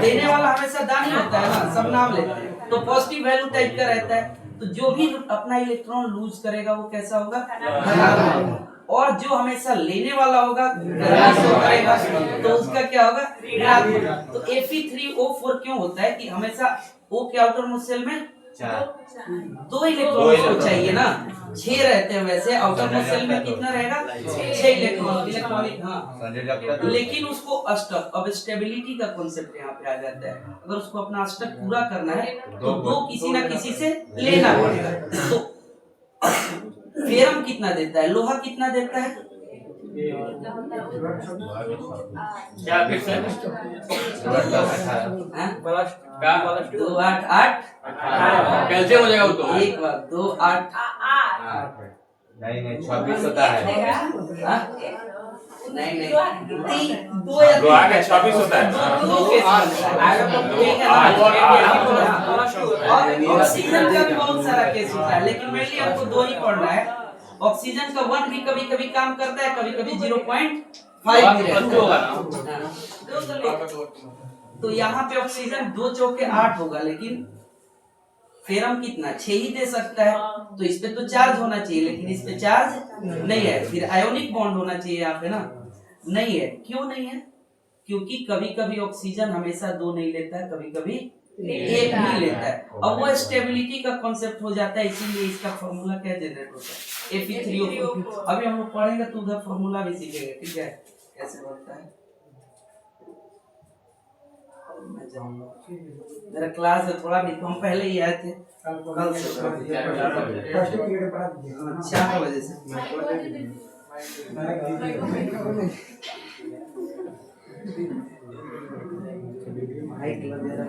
S6: देने वाला हमेशा दानी होता है ना, सब नाम लेते हैं। तो पॉजिटिव वैल्यू टाइप का रहता है, तो जो भी अपना इलेक्ट्रॉन लूज करेगा वो कैसा होगा? धनात्मक। और जो हमेशा लेने वाला होगा करेगा, तो उसका क्या होगा? ऋणात्मक। तो Fe3O4 क्यों होता है कि हमेशा O के आउटर मोस्ट शेल में 2 इलेक्ट्रॉन को चाहिए ना, 6 रहते हैं वैसे। आउटर मोस्ट शेल में कितना रहेगा? 6 इलेक्ट्रॉनिक। हाँ, लेकिन उसको अष्टक, अब स्टेबिलिटी का कॉन्सेप्ट यहाँ पे आ जाता है। अगर उसको अपना अष्टक पूरा करना है तो 2 किसी ना किसी से लेना पड़ेगा। तो फेरम कितना देता है? लोहा कितना देता है?
S2: क्या फिक्स है?
S6: 2 8 8
S2: कैल्शियम हो जाएगा वो तो।
S6: एक बार 2 8
S7: नहीं 26 होता है।
S6: नहीं 2 या
S2: 2 आगे 26 होता है।
S6: और ऑक्सीजन का भी बहुत सारा केस होता है, लेकिन मेनली हमको 2 ही पढ़ना है। ऑक्सीजन का 1 भी कभी काम करता है, कभी 0.5 भी होगा। तो यहाँ पे ऑक्सीजन 2 चौके 8 होगा, लेकिन फेरम कितना? 6 ही दे सकता है। तो इस पे तो चार्ज होना चाहिए, लेकिन इस पे चार्ज नहीं है। फिर आयोनिक बॉन्ड होना चाहिए यहाँ पे ना, नहीं है। क्यों नहीं है? क्योंकि कभी कभी ऑक्सीजन हमेशा 2 नहीं लेता है, कभी कभी 1 ही लेता है। अब वो स्टेबिलिटी का कॉन्सेप्ट हो जाता है, इसीलिए इसका फॉर्मूला क्या जनरेट होता है, Fe3O4। अभी हम लोग पढ़ेंगे तो उधर फॉर्मूला भी सीखेंगे, ठीक है, कैसे बनता है। मैं जाऊंगा, मेरा क्लास है थोड़ा नहीं, तो हम पहले ही आए थे कल से,
S5: फर्स्ट पीरियड पढ़ा दीजिए।
S6: 4 बजे से।
S5: माइक लगा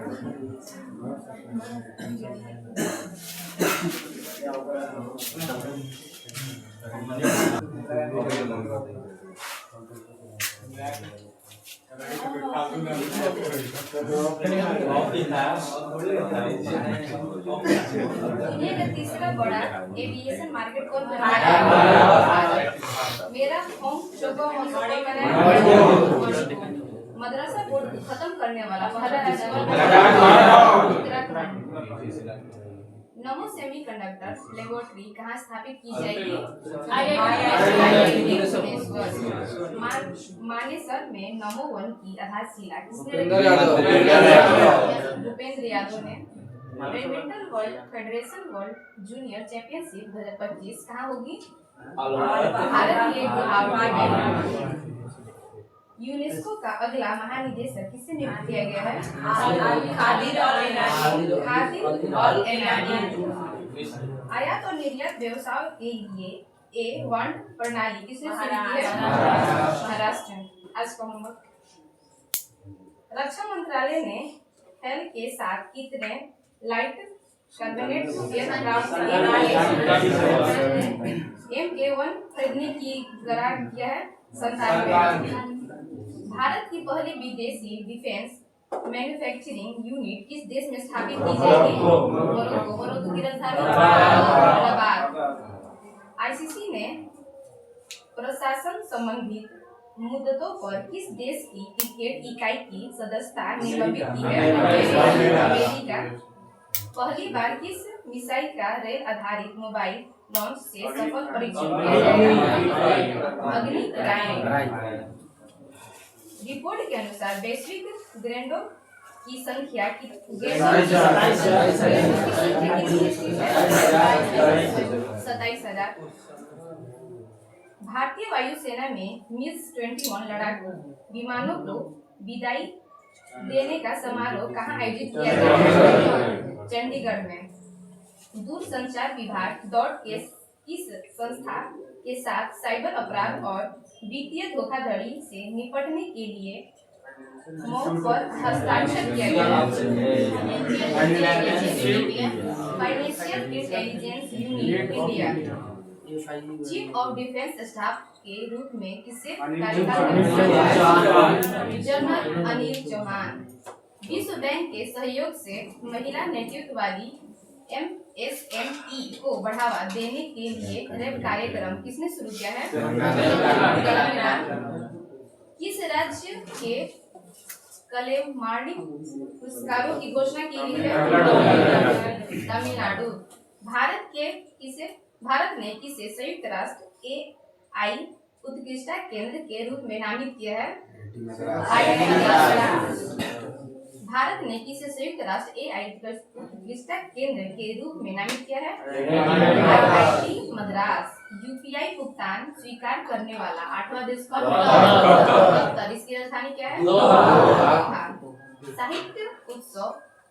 S1: दुनिया का तीसरा बड़ा एविएशन मार्केट कौन बनाया? मेरा होम शोको कौन बनाया? मद्रासा बोर्ड को खत्म करने वाला पहला राज्य नमो सेमीकंडक्टर लेबोरेटरी कहाँ स्थापित की जाएगी? मानेसर में नमो 1 की आधारशिला किसने रखी? भूपेंद्र यादव ने। Badminton world federation world junior championship 2025 कहाँ होगी? भारत के गुवाहाटी में। यूनेस्को का अगला महानिदेशक किसे नियुक्त किया गया है? खादिर अल एनानी। आयात और निर्यात व्यवसाय के लिए A1 प्रणाली किसने शुरू की है? महाराष्ट्र। आज का होमवर्क, रक्षा मंत्रालय ने हेल के साथ कितने लाइट कार्बोनेट एयरक्राफ्ट MK1 खरीदने की करार किया है? 97। भारत की पहली विदेशी डिफेंस मैन्युफैक्चरिंग यूनिट किस देश में स्थापित की जाएगी? मोरक्को की राजधानी रबात। आईसीसी ने प्रशासन संबंधित मुद्दों पर किस देश की क्रिकेट इकाई की सदस्यता निलंबित की है? अमेरिका। पहली बार किस मिसाइल का रेल आधारित मोबाइल लॉन्च से सफल परीक्षण किया जाएगा? अग्नि। रिपोर्ट के अनुसार वैश्विक ग्रैंडों की संख्या 27,000। भारतीय वायुसेना में MiG-21 लड़ाकू विमानों को विदाई देने का समारोह कहाँ आयोजित किया गया? चंडीगढ़ में। दूरसंचार विभाग किस संस्था के साथ साइबर अपराध और वित्तीय धोखाधड़ी से निपटने के लिए मौन पर हस्ताक्षर किया गया? Financial intelligence unit India. Chief of defence staff के रूप में किसे जनरल अनिल चौहान। विश्व बैंक के सहयोग से महिला नेतृत्व वाली MSME को बढ़ावा देने के लिए रैप कार्यक्रम किसने शुरू किया है? किस राज्य के कलेमार्डी पुरस्कारों की घोषणा की गई है? तमिलनाडु। भारत ने किसे संयुक्त राष्ट्र AI उत्कृष्टता केंद्र के रूप में नामित किया है? भारत ने किसे संयुक्त राष्ट्र AI उत्कृष्टता केंद्र के रूप में नामित किया है? IIT मद्रास। UPI भुगतान स्वीकार करने वाला 8वां देश कौन है? इसकी राजधानी क्या है? साहित्य उत्सव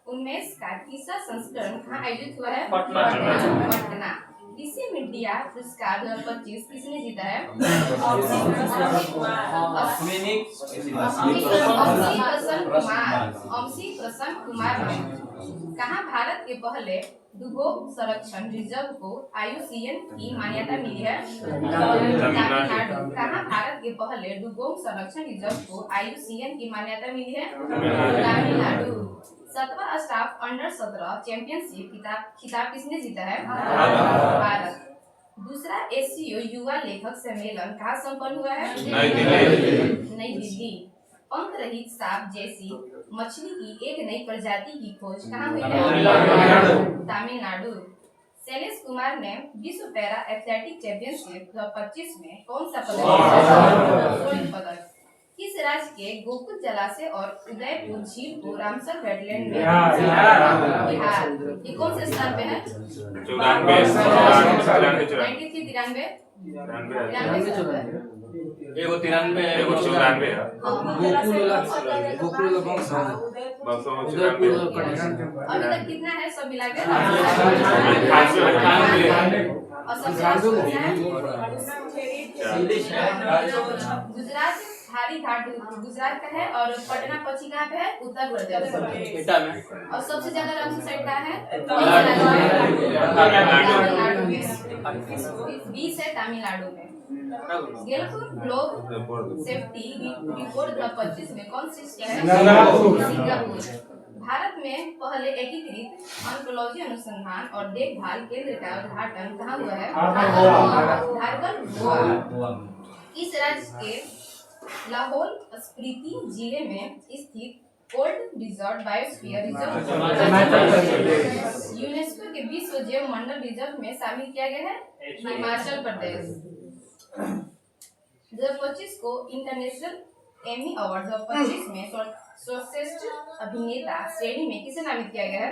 S1: 19 का तीसरा संस्करण कहाँ आयोजित हुआ है? पटना। किसी मीडिया पुरस्कार 2025 किसने जीता है? अमसी प्रसन्न कुमार ने। कहाँ भारत के पहले डुगोंग संरक्षण रिजर्व को IUCN की मान्यता मिली है? तमिलनाडु। कहाँ भारत के पहले डुगोंग संरक्षण रिजर्व को IUCN की मान्यता मिली है? तमिलनाडु। 7वां स्टाफ अंडर 17 चैंपियनशिप खिताब किसने जीता है? भारत। दूसरा SCO युवा लेखक सम्मेलन कहाँ संपन्न हुआ है? नई दिल्ली। पंख रहित सांप जैसी मछली की एक नई प्रजाति की खोज कहाँ हुई है? तमिलनाडु। शैलेश कुमार ने विश्व पैरा एथलेटिक चैंपियनशिप 2025 में कौन सा पदक? स्वर्ण पदक। किस राज्य के गोकुल जलाशय और उदयपुर झील को रामसर वेटलैंड में
S2: बिहार।
S1: बिहार। ये कौन से स्थान पे है?
S2: 94
S1: 93
S3: एगो 93 है,
S2: एगो 94 है।
S4: गोकुल
S1: अभी तक कितना है सब मिला के?
S2: 98
S1: और सबसे लास्ट कौन सा है? गुजरात थारी घाट गुजरात का है और पटना पक्षी कहाँ पे है? उत्तर प्रदेश। और सबसे ज्यादा रामसर साइट का है? तमिलनाडु में। 20 है तमिलनाडु में। गेलपुर ग्लोब सेफ्टी रिपोर्ट 2025 में कौन सी है? सिंगापुर। भारत में पहले एकीकृत ऑन्कोलॉजी अनुसंधान और देखभाल केंद्र का उद्घाटन कहाँ हुआ है? झारखंड गोवा। इस राज्य के लाहौल स्पीति जिले में स्थित old resort biosphere reserve UNESCO के विश्व जैव मंडल रिजर्व में शामिल किया गया है? हिमाचल प्रदेश। 2025 को इंटरनेशनल एमी अवार्ड 2025 में सर्वश्रेष्ठ अभिनेता श्रेणी में किसे नामित किया गया है?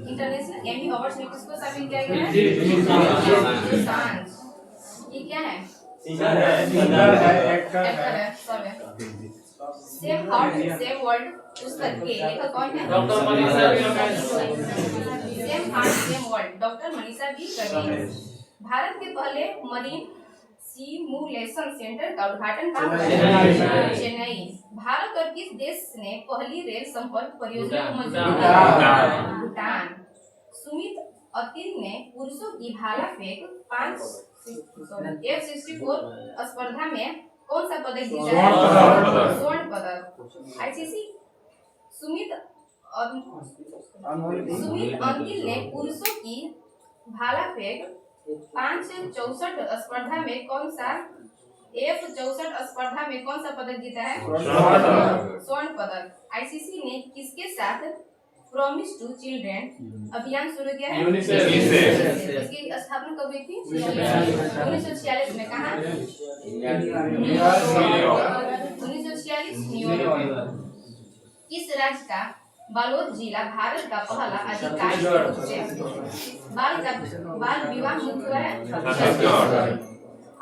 S1: इंटरनेशनल एमी अवार्ड में किसको शामिल किया गया है? ये क्या है? एक्टर है, सब है। सेव हार्ट सेव वर्ल्ड पुस्तक के लेखक कौन है?
S3: Doctor Manisha B Kabir.
S1: Save heart save world doctor Manisha B Kabir. Bharat के पहले मरीन सिमुलेशन सेंटर का उद्घाटन कहाँ हुआ? चेन्नई। भारत और किस देश ने पहली रेल संपर्क परियोजना को मंजूरी दी? भूटान। सुमित अतिल ने पुरुषों की भाला फेंक F64 स्पर्धा में कौन सा पदक जीता है? स्वर्ण पदक। आईसीसी सुमित अंतिल ने पुरुषों की भाला फेंक 564 स्पर्धा में कौन सा F64 स्पर्धा में कौन सा पदक जीता है? स्वर्ण पदक। आईसीसी ने किसके साथ प्रॉमिस टू चिल्ड्रेन अभियान शुरू किया है? इसकी स्थापना कब हुई थी? 1946 में। कहाँ? 1946 न्यूयॉर्क। किस राज्य का बालोद जिला भारत का पहला आधिकारिक रूप से बाल विवाह मुक्त हुआ है?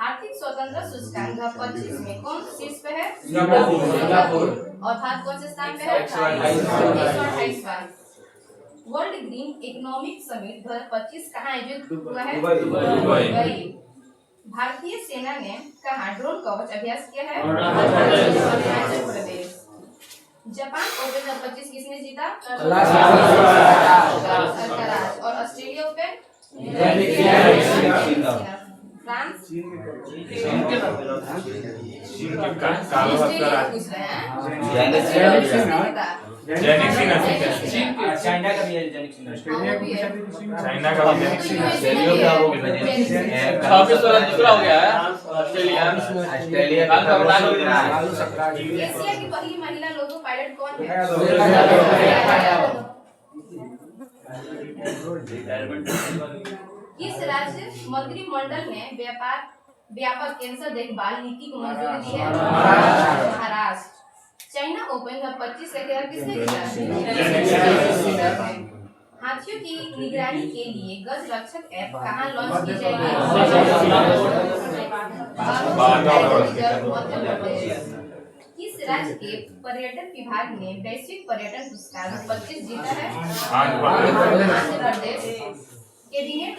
S1: आर्थिक स्वतंत्रता सूचकांक 2025 में कौन शीर्ष पे है? सिंगापुर। और भारत कौन से स्थान पे है? 128वां। वर्ल्ड ग्रीन इकोनॉमिक समिट 2025 कहाँ आयोजित हुआ है? दुबई। भारतीय सेना ने कहाँ ड्रोन कवच अभ्यास किया है? अरुणाचल प्रदेश। जापान ओपन 2025 किसने जीता? अल्काराज। और ऑस्ट्रेलिया ओपन? फ्रांस। पूछ रहे हैं।
S3: चाइना का भी है जैनिक सिंह।
S2: चाइना का भी
S3: दूसरा हो गया है ऑस्ट्रेलिया का
S1: एशिया की पहली महिला लोको पायलट कौन है? किस राज्य मंत्रिमंडल ने व्यापक कैंसर देखभाल नीति को मंजूरी दी है? महाराष्ट्र। चाइना ओपन 2025 से किसने जीता? हाथियों की निगरानी के लिए गज रक्षक ऐप कहाँ लॉन्च की जाएगी? मध्य प्रदेश। किस राज्य के पर्यटन विभाग ने वैश्विक पर्यटन पुरस्कार 2025 जीता है? आंध्र प्रदेश। कैबिनेट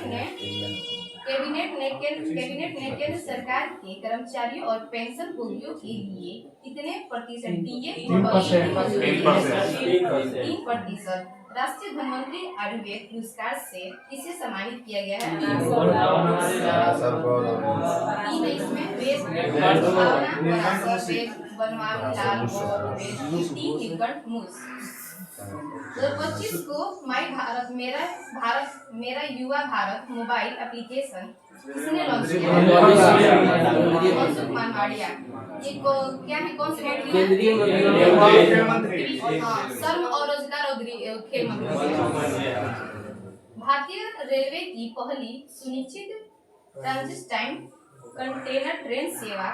S1: ने केंद्र सरकार के कर्मचारियों और पेंशन भोगियों के लिए कितने प्रतिशत डीए 3%। राष्ट्रीय धनवंतरी आयुर्वेद पुरस्कार से किसे सम्मानित किया गया है? इसमें वेद बनवारी लाल मूस। 2025 को माई भारत मेरा युवा भारत मोबाइल एप्लीकेशन किसने लॉन्च किया? मनसुख मांडविया। ये क्या है? कौन से केंद्रीय मंत्री? श्रम और रोजगार और खेल मंत्री। भारतीय रेलवे की पहली सुनिश्चित ट्रांजिट टाइम कंटेनर ट्रेन सेवा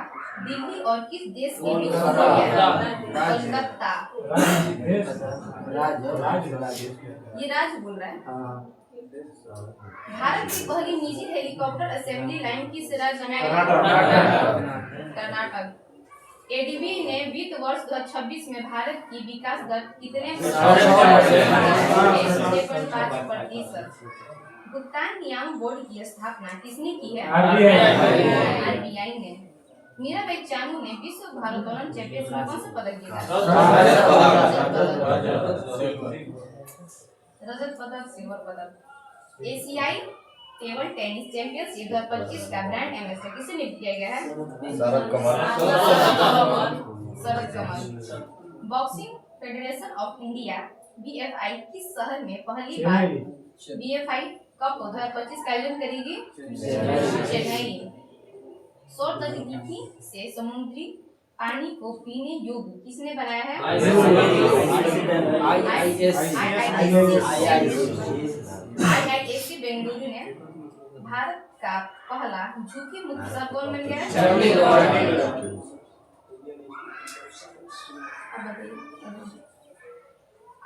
S1: दिल्ली और किस देश के बीच शुरू किया? कोलकाता। ये राज बोल रहा है। भारत की पहली निजी हेलीकॉप्टर असेंबली लाइन किस राज्य में? कर्नाटक। एडीबी ने वित्त वर्ष 2026 में भारत की विकास दर कितने 1.5%। भुगतान नियामक बोर्ड की स्थापना किसने की है? आरबीआई ने। मीराबाई चानू ने विश्व भारोत्तोलन चैंपियनशिप में कौन सा पदक जीता? रजत पदक, सिल्वर पदक। एशियाई टेबल टेनिस चैंपियनशिप 2025 का ब्रांड एम्बेसडर किसे नियुक्त किया गया है? Sharad Kamal. Boxing federation of India BFI किस शहर में पहली बार बीएफआई कप 2025 का आयोजन करेगी? चेन्नई। सौर गतिविधि से समुद्री पानी को पीने योग्य किसने बनाया है? आईआईएससी बेंगलुरु ने। भारत का पहला झुकी मुक्त शहर कौन बन गया?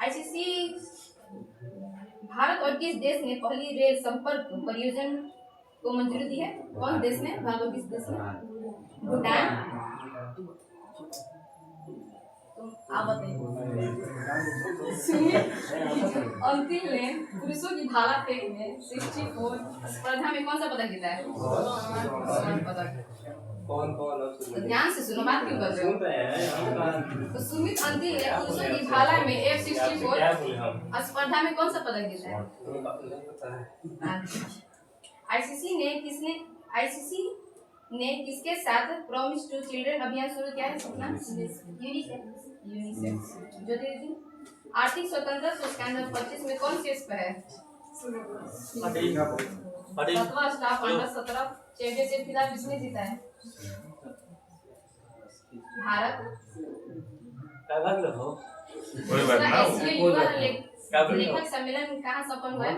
S1: आईसीसी। भारत और किस देश ने पहली रेल संपर्क परियोजना को मंजूरी दी है? कौन देश ने? भारत और किस देश ने? भूटान। अंतिम ने पुरुषों की भाला फेंक में 64 स्पर्धा में कौन सा पदक जीता है? पदक। ध्यान से सुनो, बात क्यों कर रहे हो? तो सुमित अंतिम ने पुरुषों की भाला में F64 स्पर्धा में कौन सा पदक जीता है? आईसीसी ने किसके साथ प्रॉमिस टू चिल्ड्रन अभियान शुरू किया है? सपना यूनिसेफ। ज्योतिर्जी। आर्थिक स्वतंत्रता सूचकांक 2025 में कौन शीर्ष पर है? 7वां स्टाफ अंडर 17 चैंपियनशिप खिलाफ किसने जीता है? भारत।
S2: कोई बात ना।
S1: एशियाई युवा लेखक सम्मेलन कहाँ संपन्न हुआ है?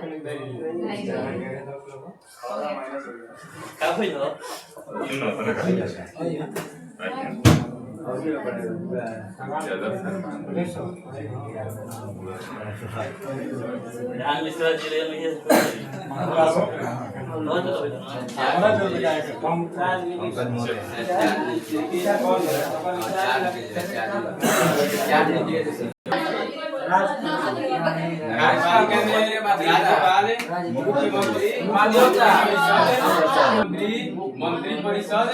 S3: मंत्री परिषद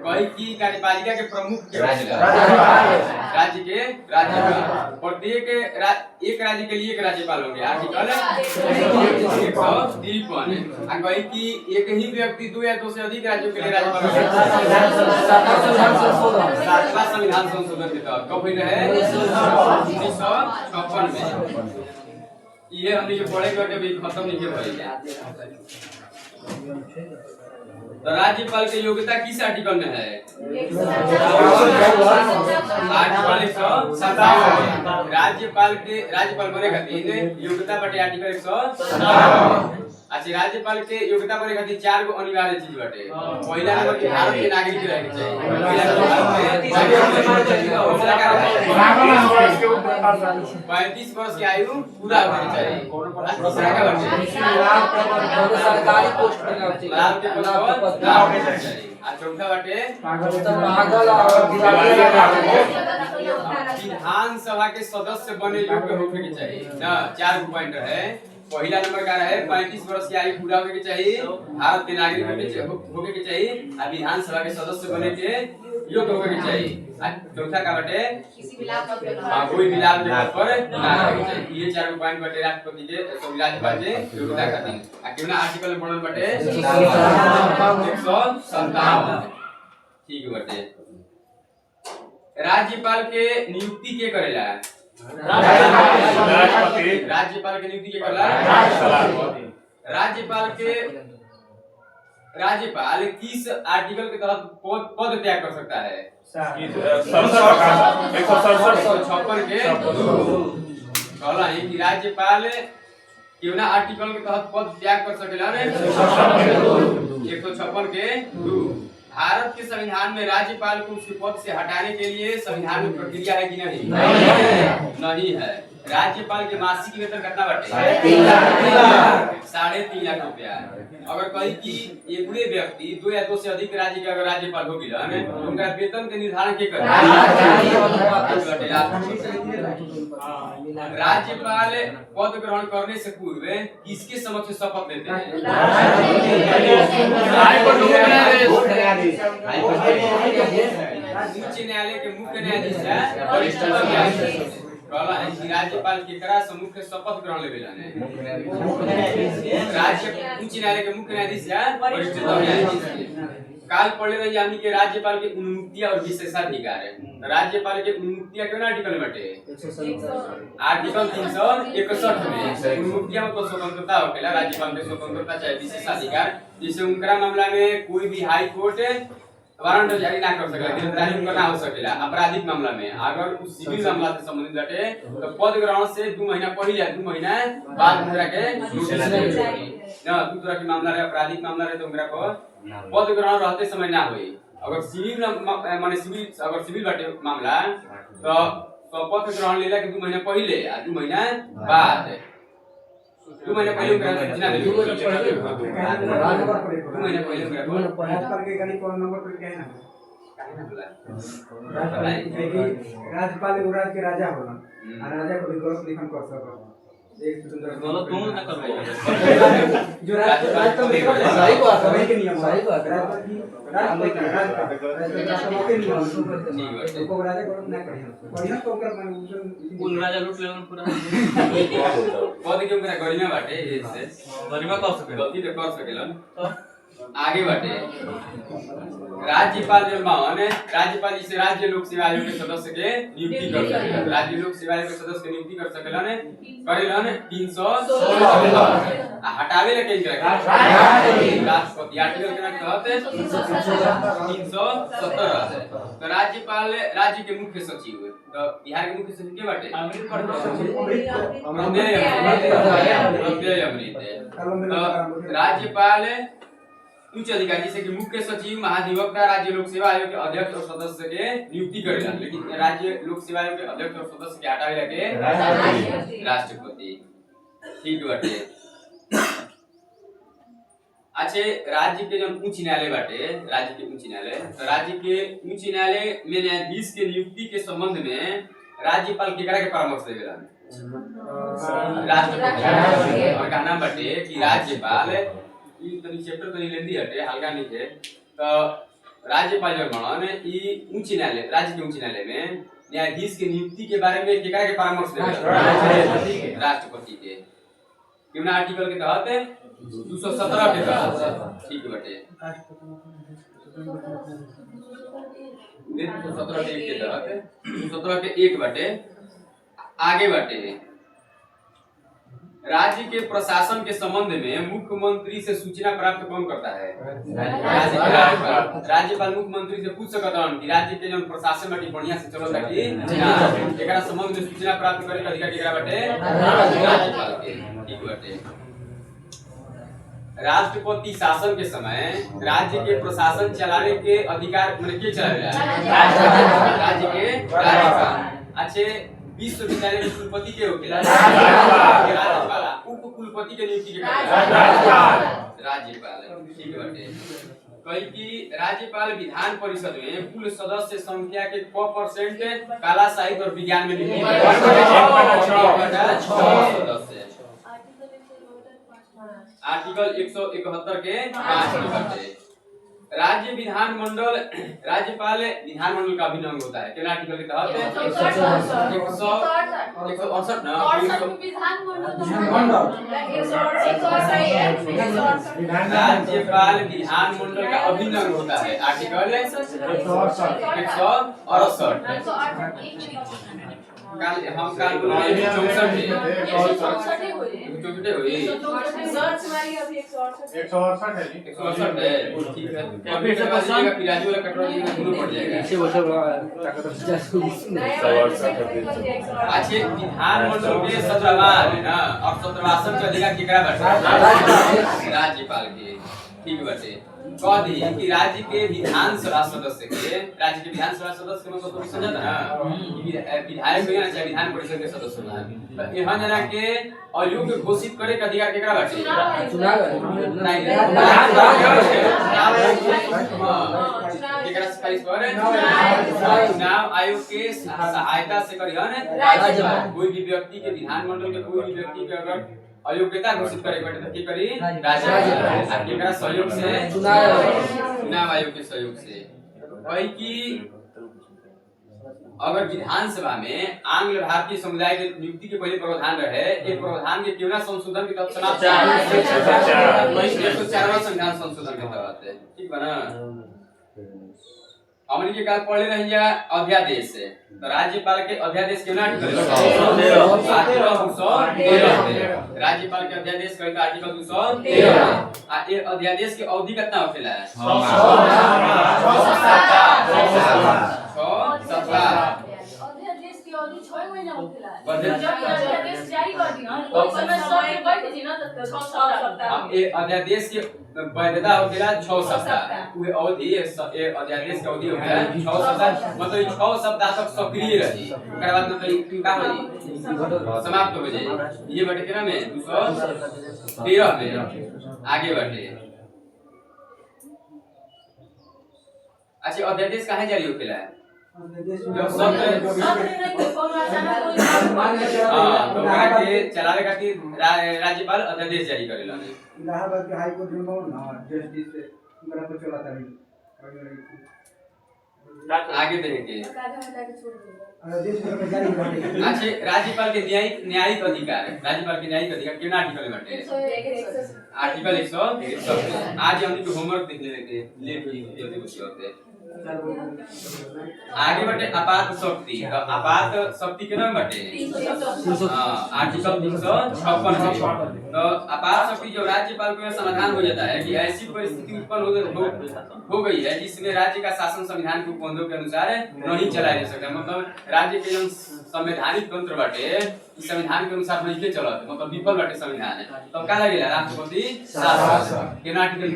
S3: कई की कार्यपालिका के प्रमुख के राज्य के राज्यपाल। प्रत्येक एक राज्य के लिए एक राज्यपाल होंगे। आर्टिकल 153। कई की एक ही व्यक्ति 2 या 2 से अधिक राज्यों के लिए राज्यपाल होंगे। 7वां संविधान संशोधन के तहत कब हुई है? 1956 में। ये हमने जो पढ़े करके भी खत्म नहीं किया। तो राज्यपाल की योग्यता किस आर्टिकल में है? आर्टिकल 157। राज्यपाल बने खातिर योग्यता बाटे आर्टिकल 157। अच्छा, राज्यपाल के योग्यता बने खातिर 4 गो अनिवार्य चीज बाटे। पहला नंबर के भारत के नागरिक रहे के चाहिए। 35 वर्ष की आयु पूरा होनी चाहिए। दूसरा क्या बाटे?
S6: सरकारी पोस्ट पे
S3: चौथा बाटे विधानसभा के सदस्य बने योग्य होने के चाहिए ना। 4 पॉइंट है। पहला नंबर का है 35 वर्ष की आयु पूरा होने के चाहिए, भारत के नागरिक होने के चाहिए, और विधानसभा के सदस्य बने के योग्य होने के चाहिए। चौथा का बाटे
S1: किसी भी लाभ पर
S3: कोई भी लाभ जगह पर ना होने चाहिए। ये 4 पॉइंट बाटे राष्ट्रपति के राज्यपाल के योग्यता खातिर। आ केवना आर्टिकल में बनल बाटे 157। ठीक बाटे। राज्यपाल के नियुक्ति के करेला? राज्यपाल के नियुक्ति के करेला? राज्यपाल किस आर्टिकल के तहत पद त्याग कर सकता है? 156 के कहला है कि राज्यपाल केवना आर्टिकल के तहत पद त्याग कर सकेला रे?
S8: 156 के 2। भारत के संविधान में राज्यपाल को उसके पद से हटाने के लिए संविधान में प्रक्रिया है कि नहीं? नहीं है। राज्यपाल के मासिक वेतन कितना बाटे? 3.5 लाख रुपया। अगर कहीं कि एक व्यक्ति 2 या 2 से अधिक राज्य के अगर राज्यपाल हो गया है तो उनका वेतन के निर्धारण के करे? राज्यपाल पद ग्रहण करने से पूर्व किसके समक्ष शपथ लेते हैं? उच्च न्यायालय के मुख्य न्यायाधीश है वरिष्ठ न्यायाधीश। कहला है कि राज्यपाल केकरा सम्मुख के शपथ ग्रहण लेवेला ने? राज्य उच्च न्यायालय के मुख्य न्यायाधीश है वरिष्ठ न्यायाधीश। काल पढ़ले रही हमनी के राज्यपाल के उन्मुक्तिया और विशेषाधिकार है। राज्यपाल के उन्मुक्तिया केना आर्टिकल में बाटे? आर्टिकल 361 में उन्मुक्तिया मतलब स्वतंत्रता होखेला, राज्यपाल के स्वतंत्रता चाहे विशेषाधिकार। जैसे उनकरा मामला में कोई भी हाई कोर्ट वारंट जारी ना कर सकेला, गिरफ्तारी करना हो सकेला। आपराधिक मामला में अगर उस सिविल मामला से संबंधित बाटे तो पद ग्रहण से 2 महीना पहले या 2 महीना बाद उनकरा के नोटिस देबे ना। दू तरह के मामला रहे, आपराधिक मामला रहे तो उनकरा को पद ग्रहण रहते समय ना होई। अगर सिविल माने सिविल बाटे मामला तो शपथ ग्रहण लेला के 2 महीना पहले या 2 महीना बाद 2 महीना पहले उनकरा सूचना देबे। 2 महीना पहले उनकरा
S5: राज्यपाल के गाड़ी कौन नंबर पर क्या है ना? राज्यपाल एगो राज्य के राजा होला और राजा को भी गलत लिखन कर सकता। एक
S8: गलत तुम ना करबो
S5: जो राज्यपाल तो सही बात है, के नियम सही बात है। राज्यपाल के नियम को राजा गलत ना करे बढ़िया तो ओकर मन
S8: कौन राजा लूट लेवन पूरा पद के उनकरा गरिमा बाटे से गरिमा कर सके, गलती तो कर सकेलन। आगे बाटे राज्यपाल जो माने राज्यपाल जिसे राज्य लोक सेवा आयोग के सदस्य के नियुक्ति कर सकेला। राज्य लोक सेवा आयोग के सदस्य के नियुक्ति कर सकेला ने करेलन 316 हटावे ले केंद्र राष्ट्रपति आर्टिकल के तहत 317 तो राज्यपाल राज्य के मुख्य सचिव तो बिहार के मुख्य सचिव के बाटे राज्यपाल उच्च अधिकारी जैसे कि मुख्य सचिव, महाधिवक्ता, राज्य लोक सेवा आयोग के अध्यक्ष और सदस्य के नियुक्ति करेला। लेकिन राज्य लोक सेवा आयोग के अध्यक्ष और सदस्य के हटावे लगे राष्ट्रपति। ठीक बाटे। अच्छे राज्य के जो उच्च न्यायालय बाटे, राज्य के उच्च न्यायालय तो राज्य के उच्च न्यायालय में न्यायाधीश के नियुक्ति के संबंध में राज्यपाल केकरा के परामर्श देवेला? राष्ट्रपति। और का नाम बाटे कि राज्यपाल ई तनी चैप्टर तनी लेंदी हटे हल्का नहीं है तो राज्यपाल जो माने ई उच्च न्यायालय राज्य के उच्च न्यायालय में न्यायाधीश के नियुक्ति के बारे में केकरा के परामर्श देवेला? राष्ट्रपति के। क्यों ना आर्टिकल के तहत 217 के तहत। ठीक बाटे। 217 के तहत 217 के 1 बाटे। आगे बाटे राज्य के प्रशासन के संबंध में मुख्यमंत्री से सूचना प्राप्त कौन करता है? राज्यपाल मुख्यमंत्री से पूछ सकता है कि राज्य के जो प्रशासन में बढ़िया से चलता कि एकरा संबंध में सूचना प्राप्त करे के अधिकार केकरा बाटे? राज्यपाल के। ठीक बाटे। राष्ट्रपति शासन के समय राज्य के प्रशासन चलाने के अधिकार माने के चलावेला? राज्य के राज्यपाल। अच्छे विश्वविद्यालय के कुलपति के होखेला? राज्यपाल। उप कुलपति के नियुक्ति के राज्यपाल। ठीक बाटे। कही कि राज्यपाल विधान परिषद में कुल सदस्य संख्या के % कला साहित्य और विज्ञान में नियुक्ति सदस्य। आर्टिकल 171 के 5 बाटे। राज्य विधानमंडल राज्यपाल विधानमंडल का अभिन्न अंग होता है। क्या आर्टिकल के तहत 168 ना राज्यपाल विधानमंडल का अभिन्न अंग होता है। आर्टिकल 168 काल हम काल बोले 64 है 64 हुई
S1: सर्च मारी अभी
S3: 168 है जी
S8: 168 है। ठीक है अभी से बचेगा पिराजी वाला कटोरा जी दोनों पड़ जाएगा।
S4: इसे वो सब
S8: अच्छे विधानमंडल के 17वां है ना और 17वां के अधिकार केकरा बाटे? राज्यपाल के। ठीक बाटे कह दी कि राज्य के विधानसभा सदस्य के मतलब तो समझा ना कि विधायक भी ना चाहे विधान परिषद के सदस्य ना तो यहाँ जना के अयोग्य घोषित करे के अधिकार केकरा बाटे
S4: चुनाव
S8: नहीं केकरा सिफारिश करे चुनाव आयोग के सहायता से करिहन राज्यपाल कोई भी व्यक्ति के विधानमंडल के कोई भी व्यक्ति के अगर अयोग्यता घोषित करे बाटे तो की करी राज्यपाल केकरा सहयोग से चुनाव आयोग के सहयोग से भाई कि अगर विधानसभा में आंग्ल भारतीय समुदाय के नियुक्ति के पहले प्रावधान रहे एक प्रावधान के क्यों ना संशोधन के तहत समाप्त 104वां संविधान संशोधन के तहत ठीक बा ना हमनी के काल पढ़ले रहिया अध्यादेश से तो राज्यपाल के अध्यादेश क्यों ना आर्टिकल 213 राज्यपाल के अध्यादेश कही आर्टिकल 213 आ ये अध्यादेश के अवधि कितना होखेला 6 सप्ताह
S9: अध्यादेश की अवधि 6 महीना होखेला
S8: बदल
S9: जब अध्यादेश जारी कर दिया तो समय समय बैठ जी ना तो 6 सप्ताह
S8: अब ये अध्यादेश की वैधता होखेला 6 सप्ताह वो अवधि ये अध्यादेश की अवधि होखेला 6 सप्ताह मतलब 6 सप्ताह तक सक्रिय रही ओकर बाद मतलब का होई समाप्त हो जाए ये बटे केना में 213 में आगे बढ़े अच्छा अध्यादेश काहे जारी होखेला जब सब तो के चलावे खातिर राज्यपाल अध्यादेश जारी करेला
S5: इलाहाबाद के हाई कोर्ट में ना जस्टिस से मेरा तो चलाता रही
S8: आगे देखे
S5: देश में जारी करते
S8: अच्छा राज्यपाल के न्यायिक अधिकार केना आर्टिकल में बाटे आर्टिकल 100 आज हम लोग होमवर्क देख लेते लेट हो जल्दी कुछ होते आगे बटे आपात शक्ति तो आपात शक्ति के नाम बटे आर्टिकल 356 तो आपात शक्ति जो राज्यपाल को समाधान हो जाता है कि ऐसी परिस्थिति उत्पन्न हो गई है जिसमें राज्य का शासन संविधान के उपबंधों के अनुसार नहीं चलाया जा सकता मतलब राज्य के जो संवैधानिक तंत्र बाटे इस संविधान के अनुसार नहीं के चलत मतलब विफल बाटे संविधान है तो का लगेला राष्ट्रपति शासन के आर्टिकल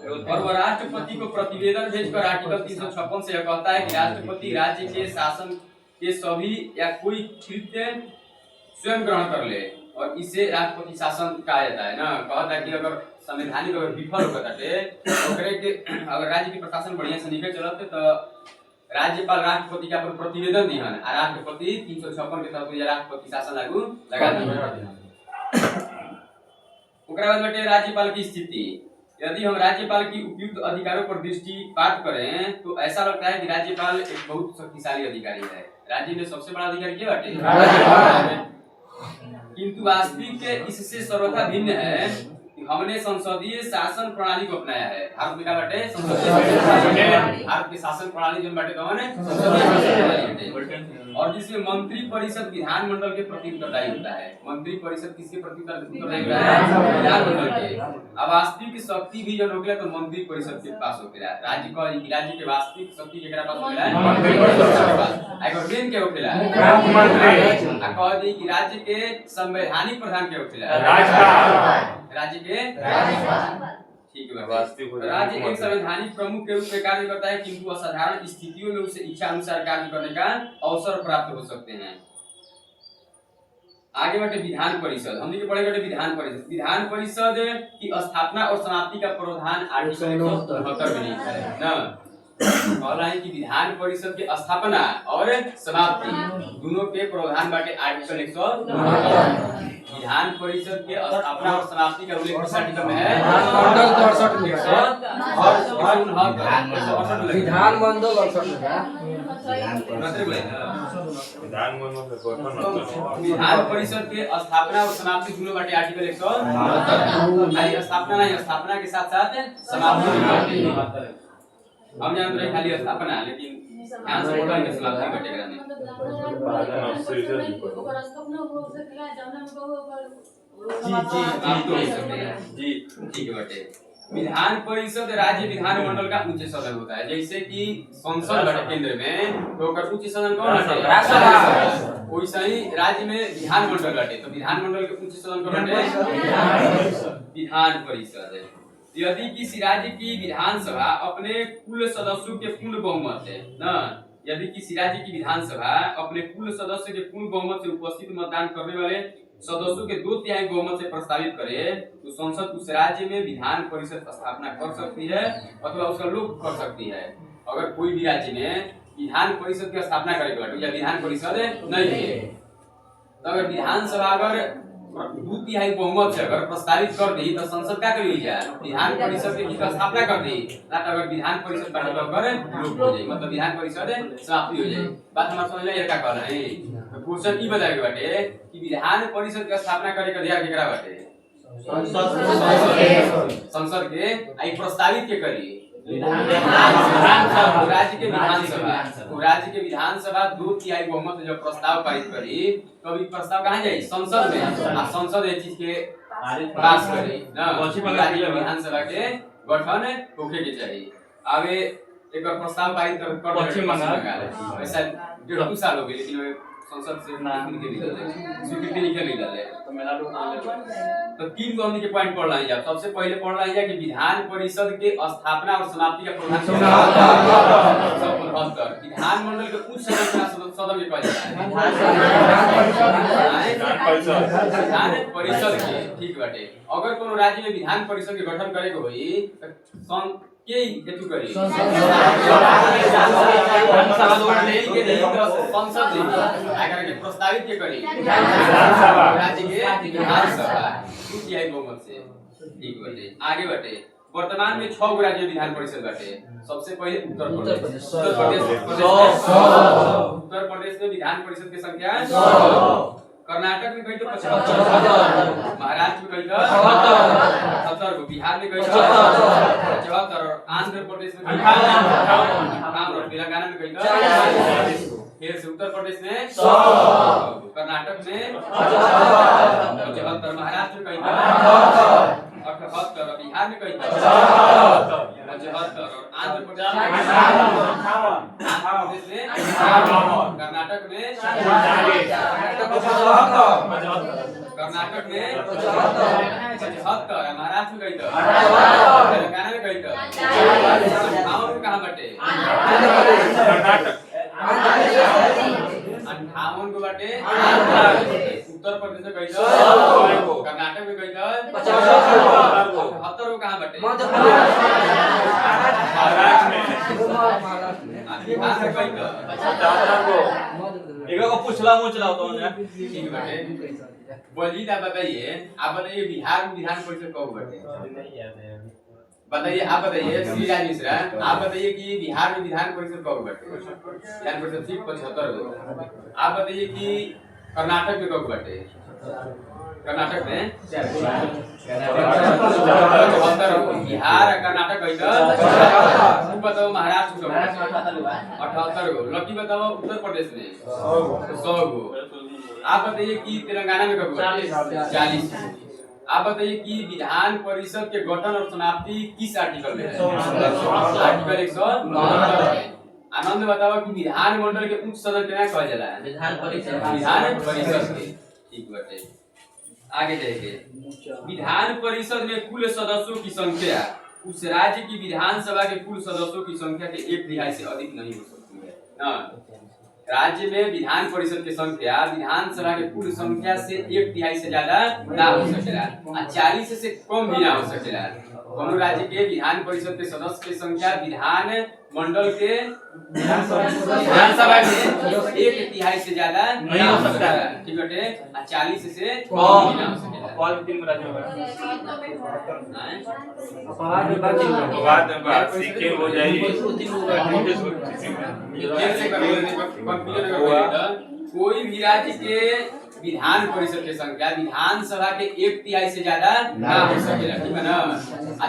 S8: और वह राष्ट्रपति को प्रतिवेदन भेजकर आर्टिकल 356 से यह कहता है कि राष्ट्रपति राज्य के शासन के सभी या कोई कृत्य स्वयं ग्रहण कर ले और इसे राष्ट्रपति शासन कहा जाता है ना कहता है कि अगर संवैधानिक अगर विफल होता है तो के अगर राज्य की प्रशासन बढ़िया से नहीं चलते तो राज्यपाल राष्ट्रपति के ऊपर प्रतिवेदन दिहन और राष्ट्रपति 356 के तहत राष्ट्रपति शासन लागू लगा दिहन ओकरा बाद बटे राज्यपाल की स्थिति यदि हम राज्यपाल की उपयुक्त अधिकारों पर दृष्टिपात करें तो ऐसा लगता है कि राज्यपाल एक बहुत शक्तिशाली अधिकारी है राज्य में सबसे बड़ा अधिकारी क्या बाटे किंतु वास्तविक इससे सर्वथा भिन्न है कि हमने संसदीय शासन प्रणाली को अपनाया है भारत में क्या बाटे भारत की शासन प्रणाली जो बाटे तो हमने और जिसमें मंत्री परिषद विधानमंडल के प्रति उत्तरदायी होता है मंत्री परिषद किसके प्रति उत्तरदायी होता है विधानमंडल के अब वास्तविक शक्ति भी जो होखेला तो मंत्री परिषद के पास होखेला राज्य के वास्तविक शक्ति केकरा पास होखेला मंत्री परिषद के पास एगो मेन के होखेला मुख्यमंत्री आ कह दी कि राज्य के संवैधानिक प्रधान के होखेला राज्य के ठीक है राज्य एक संवैधानिक प्रमुख के रूप में कार्य करता है किंतु असाधारण स्थितियों में उसे इच्छा अनुसार कार्य करने का अवसर प्राप्त हो सकते हैं आगे बढ़े विधान परिषद हमने के पढ़े विधान परिषद की स्थापना और समाप्ति का प्रावधान आर्टिकल 173 में लिखा है ना कहला है कि विधान परिषद की स्थापना और समाप्ति दोनों के प्रावधान बाटे आर्टिकल 173 विधान परिषद के स्थापना और समाप्ति का उल्लेख किस आर्टिकल में है
S4: विधानमंडल 68
S8: विधान परिषद के स्थापना और समाप्ति दोनों बाटे आर्टिकल 169 स्थापना के साथ साथ समाप्ति हम जानते हैं खाली स्थापना लेकिन ध्यान से पढ़ने के समाप्ति घटेगा नहीं जी ठीक है बटे विधान परिषद राज्य विधानमंडल का उच्च सदन होता है। जैसे कि संसद बटे केंद्र में तो ओकर उच्च सदन कौन है? राज्यसभा। वैसे ही राज्य में विधानमंडल बटे तो विधानमंडल के उच्च सदन कौन है? विधान परिषद। यदि किसी राज्य की विधानसभा अपने कुल सदस्यों के पूर्ण बहुमत है ना, यदि किसी राज्य की विधानसभा अपने कुल सदस्य के पूर्ण बहुमत से उपस्थित मतदान करने वाले सदस्यों के 2/3 बहुमत से प्रस्तावित करे तो संसद उस राज्य में विधान परिषद स्थापना कर सकती है अथवा उसका लोक कर सकती है। अगर कोई भी राज्य में विधान परिषद की स्थापना करेगा या विधान परिषद नहीं है तो अगर विधानसभा अगर 2/3 बहुमत से अगर प्रस्तावित कर दी तो संसद क्या करेगी? विधान परिषद की स्थापना कर दी ना, तो अगर विधान परिषद बैठक कर लोक हो जाए मतलब विधान परिषद समाप्ति हो जाए। बात हमारा समझ में क्या कहना है? तो क्वेश्चन ई बताए बाटे कि विधान परिषद की स्थापना करे का अधिकार केकरा बाटे? संसद के आई प्रस्तावित के करी राज्य के विधानसभा। राज्य के विधानसभा 2/3 बहुमत से जब प्रस्ताव पारित करी तो अभी प्रस्ताव कहाँ जाए? संसद में। आ संसद एक चीज के पास करी ना, राज्य के विधानसभा के गठन होके के चाहिए। आगे एक प्रस्ताव पारित कर पश्चिम बंगाल ऐसा 1.5 साल हो गए लेकिन संसद से स्वीकृति निकल नहीं डाले तो 3 गो के पॉइंट पढ़ रहे हैं। सबसे पहले पढ़ रहे हैं कि विधान परिषद के स्थापना और समाप्ति का प्रधान विधानमंडल के उच्च सदन के कहा जाता है विधान परिषद के। ठीक बाटे। अगर कोनो राज्य में विधान परिषद के गठन करे के होई तो के हेतु करी संसद अगर के प्रस्तावित के करी राज्य के विधानसभा 2/3 बहुमत से। ठीक बाटे। आगे बाटे वर्तमान में 6 गो राज्य विधान परिषद बाटे। सबसे पहले उत्तर प्रदेश में विधान परिषद की संख्या 100। कर्नाटक में कहीं तो 75, महाराष्ट्र में कहीं तो 77, बिहार में कहीं तो 75, आंध्र प्रदेश में 58, तेलंगाना में कहीं तो 40, फिर से उत्तर प्रदेश में 100, कर्नाटक में 75, महाराष्ट्र में कहीं तो 78, बिहार में कहीं तो 75, आंध्र प्रदेश में 58, कर्नाटक में 40, कर्नाटक में 75, महाराष्ट्र में कहीं तो तेलंगाना में कहीं तो कहाँ बटे? कर्नाटक 58 को बटे उत्तर प्रदेश में कहीं तो कर्नाटक में कहीं तो 75 को कहाँ बटे? महाराष्ट्र में बिहार में कहीं तो 75 को एक को पूछला तो ठीक बटे। बोलिए आप बताइए बिहार में विधान परिषद कब बटे? बताइए आप बताइए श्री राज मिश्रा आप बताइए कि बिहार में विधान परिषद कब बटे? विधान परिषद सीट 75 गो। आप बताइए कि कर्नाटक में कब बटे? कर्नाटक में 75, बिहार कर्नाटक कहीं बताओ महाराष्ट्र में 78 गो। लकी बताओ उत्तर प्रदेश में 100 गो। आप बताइए कि तेलंगाना में कब 40। आप बताइए कि विधान परिषद के गठन और समाप्ति किस आर्टिकल में है? आर्टिकल 169। आनंद बताओ कि विधानमंडल के उच्च सदन के कहा जाला है? विधान परिषद के। ठीक बाटे। आगे जाएंगे। विधान परिषद में कुल सदस्यों की संख्या उस राज्य की विधानसभा के कुल सदस्यों की संख्या के 1/3 से अधिक नहीं हो सकती है ना। राज्य में विधान परिषद की संख्या विधानसभा के कुल संख्या से 1/3 से ज्यादा ना हो सकेला और 40 से कम भी ना हो सकेला। कोनो राज्य के विधान परिषद के सदस्य की संख्या विधान मंडल के विधानसभा के 1/3 से ज्यादा नहीं हो सकता है। ठीक है। 40 से कम भी ना हो सकेला। कॉल 3 राज्य में बात सीखे हो जाएगी। कोई भी राज्य के विधान परिषद की संख्या विधानसभा के 1/3 से ज्यादा ना हो सकेला। ठीक है ना।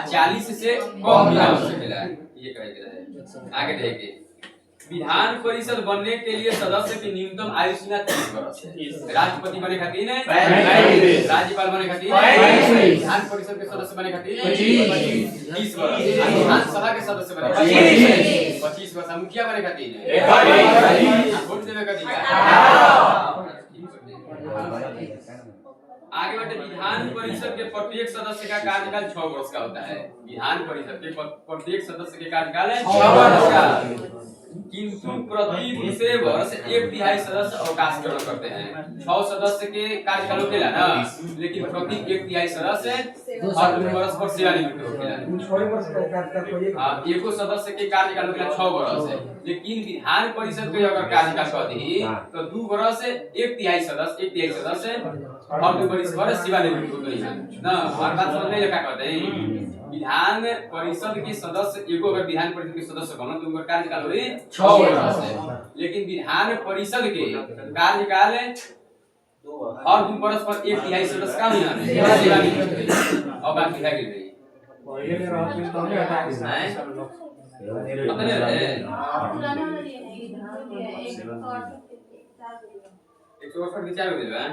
S8: 40 से कम भी ना हो सकेला। ये कह रहे हैं। आगे देखिए विधान परिषद बनने के लिए सदस्य की न्यूनतम आयु सीमा 30 वर्ष है। राष्ट्रपति बने खातिर राज्यपाल बने खातिर विधान परिषद के सदस्य बने खातिर 20 वर्ष, विधानसभा के सदस्य बने खातिर 25 वर्ष, मुखिया बने खातिर वोट देवे खातिर आगे बढ़ते। विधान परिषद के प्रत्येक सदस्य का कार्यकाल 6 वर्ष का होता है। विधान परिषद के प्रत्येक सदस्य के कार्यकाल 6 वर्ष का, किंतु प्रति दूसरे वर्ष 1/3 सदस्य अवकाश ग्रहण करते हैं। 6 सदस्य के कार्यकाल होखेला ना, लेकिन प्रति 1/3 सदस्य हर 2 वर्ष पर सेवानिवृत्त होखेला। एको सदस्य के कार्यकाल होखेला 6 वर्ष है, लेकिन विधान परिषद के अगर कार्यकाल कदी तो 2 वर्ष 1/3 सदस्य हर 2 वर्ष पर सेवानिवृत्त होते हैं ना। हर बात समझ में का कहते हैं, विधान परिषद के सदस्य एगो अगर विधान परिषद के सदस्य बनन तो उनका कार्यकाल होई 6 वर्ष है, लेकिन विधान परिषद के कार्यकाल हर 2 वर्ष पर 1/3 सदस्य का होना है और बाकी रह गई अपने रहे 168 विचार हो गया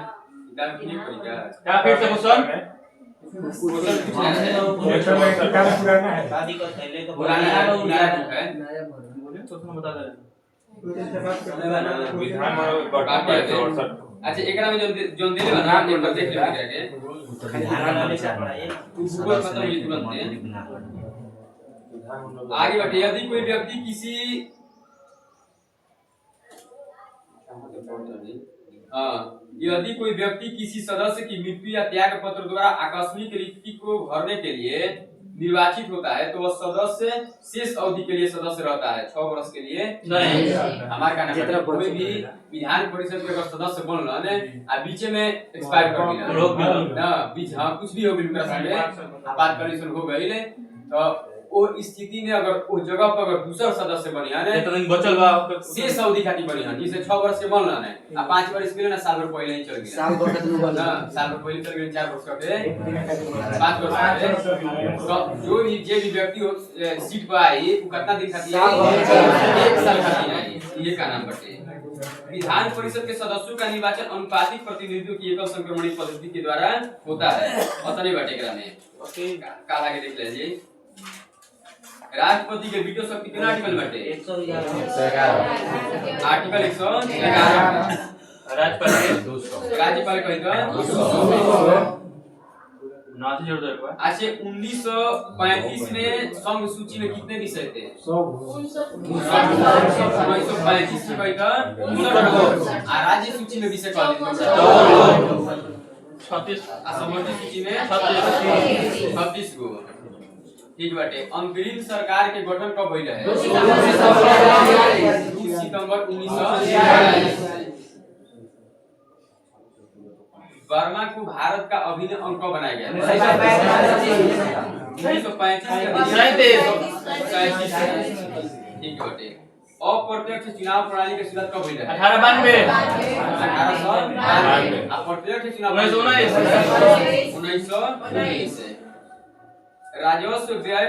S8: किताब की परीक्षा क्या फिर से क्वेश्चन
S7: शादी का पहले तो
S8: पुराना है अच्छा एकरा में जोन देले बना एक बार देख लेंगे के आगे बढ़े। यदि कोई व्यक्ति किसी यदि कोई व्यक्ति किसी सदस्य की मृत्यु या त्याग पत्र द्वारा आकस्मिक रिक्ति को भरने के लिए निर्वाचित होता है तो वह सदस्य शेष अवधि के लिए सदस्य रहता है, 6 वर्ष के लिए नहीं। हमारे कहना है कोई भी विधान परिषद के अगर सदस्य बनल ने आ बीच में एक्सपायर कर दिया ना, बीच हां कुछ भी हो गइल ओकरा संगे आपातकालीन हो गइल तो ओ स्थिति में अगर ओ जगह पर अगर दूसरा सदस्य बनिया ने
S2: इतना बचल बा
S8: शेष अवधि खातिर बनिया, जैसे 6 वर्ष के बनल ने आ 5 वर्ष के लिए ना साल भर पहले ही चल गया, साल भर पहले चल गया 4 वर्ष के 5 वर्ष के तो जो भी जे भी व्यक्ति सीट पर आई वो कितना दिन खातिर 1 साल खातिर आई, ये का नाम बटे। विधान परिषद के सदस्यों का निर्वाचन अनुपातिक प्रतिनिधित्व की एकल संक्रमणीय पद्धति के द्वारा होता है। अतने बटेकरा में का आगे देख लीजिए। राष्ट्रपति के वीटो शक्ति कितना आर्टिकल बटे 111 आर्टिकल 111। राज्यपाल कही तो
S2: 200
S8: अच्छा 1935 में संघ सूची में कितने विषय थे 1935 में कही तो 59 राज्य सूची में विषय कह देते 36 समवर्ती सूची में 36 गो ठीक बाटे। अंतरिम सरकार के गठन कब भइल है 2 सितंबर 1946। बर्मा को भारत का अभिन्न अंग कब बनाया गया 1935 ठीक बाटे। अप्रत्यक्ष चुनाव प्रणाली के शुरुआत कब हुई है 1892 अप्रत्यक्ष चुनाव 1919 राजस्व व्यय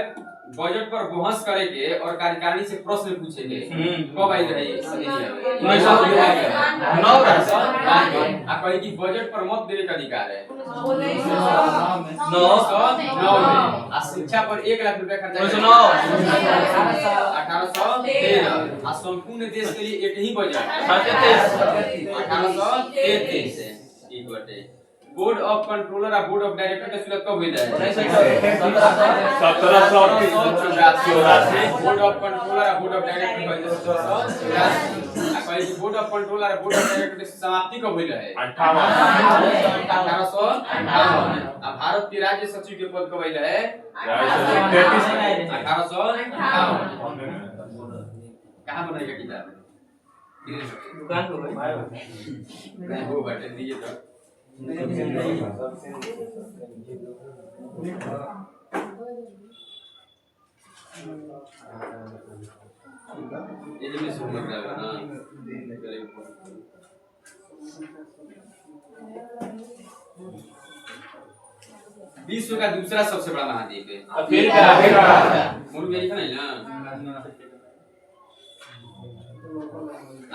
S8: बजट पर बहस करे के और कार्यकारिणी से प्रश्न पूछे के कब आई रही 1909 आ कही कि बजट पर मत देने का अधिकार है 1909 में आ शिक्षा पर 1 लाख रुपया खर्चा 1813 आ संपूर्ण देश के लिए एक ही बजट 1833 है ठीक बाटे। बोर्ड ऑफ कंट्रोलर और बोर्ड ऑफ डायरेक्टर के शुरुआत कब हुई है 1784 बोर्ड ऑफ कंट्रोलर और board of director board of controller और बोर्ड ऑफ डायरेक्टर की समाप्ति कब हुई है 1858 भारत के राज्य सचिव के पद कब हुई है 1858 कहां बनाएगा किताब दुकान को भाई वो बैठे दीजिए तो ये जो मैं सुन रहा है ना विश्व का दूसरा सबसे बड़ा महाद्वीप है फिर क्या मुर्ग यही नहीं ना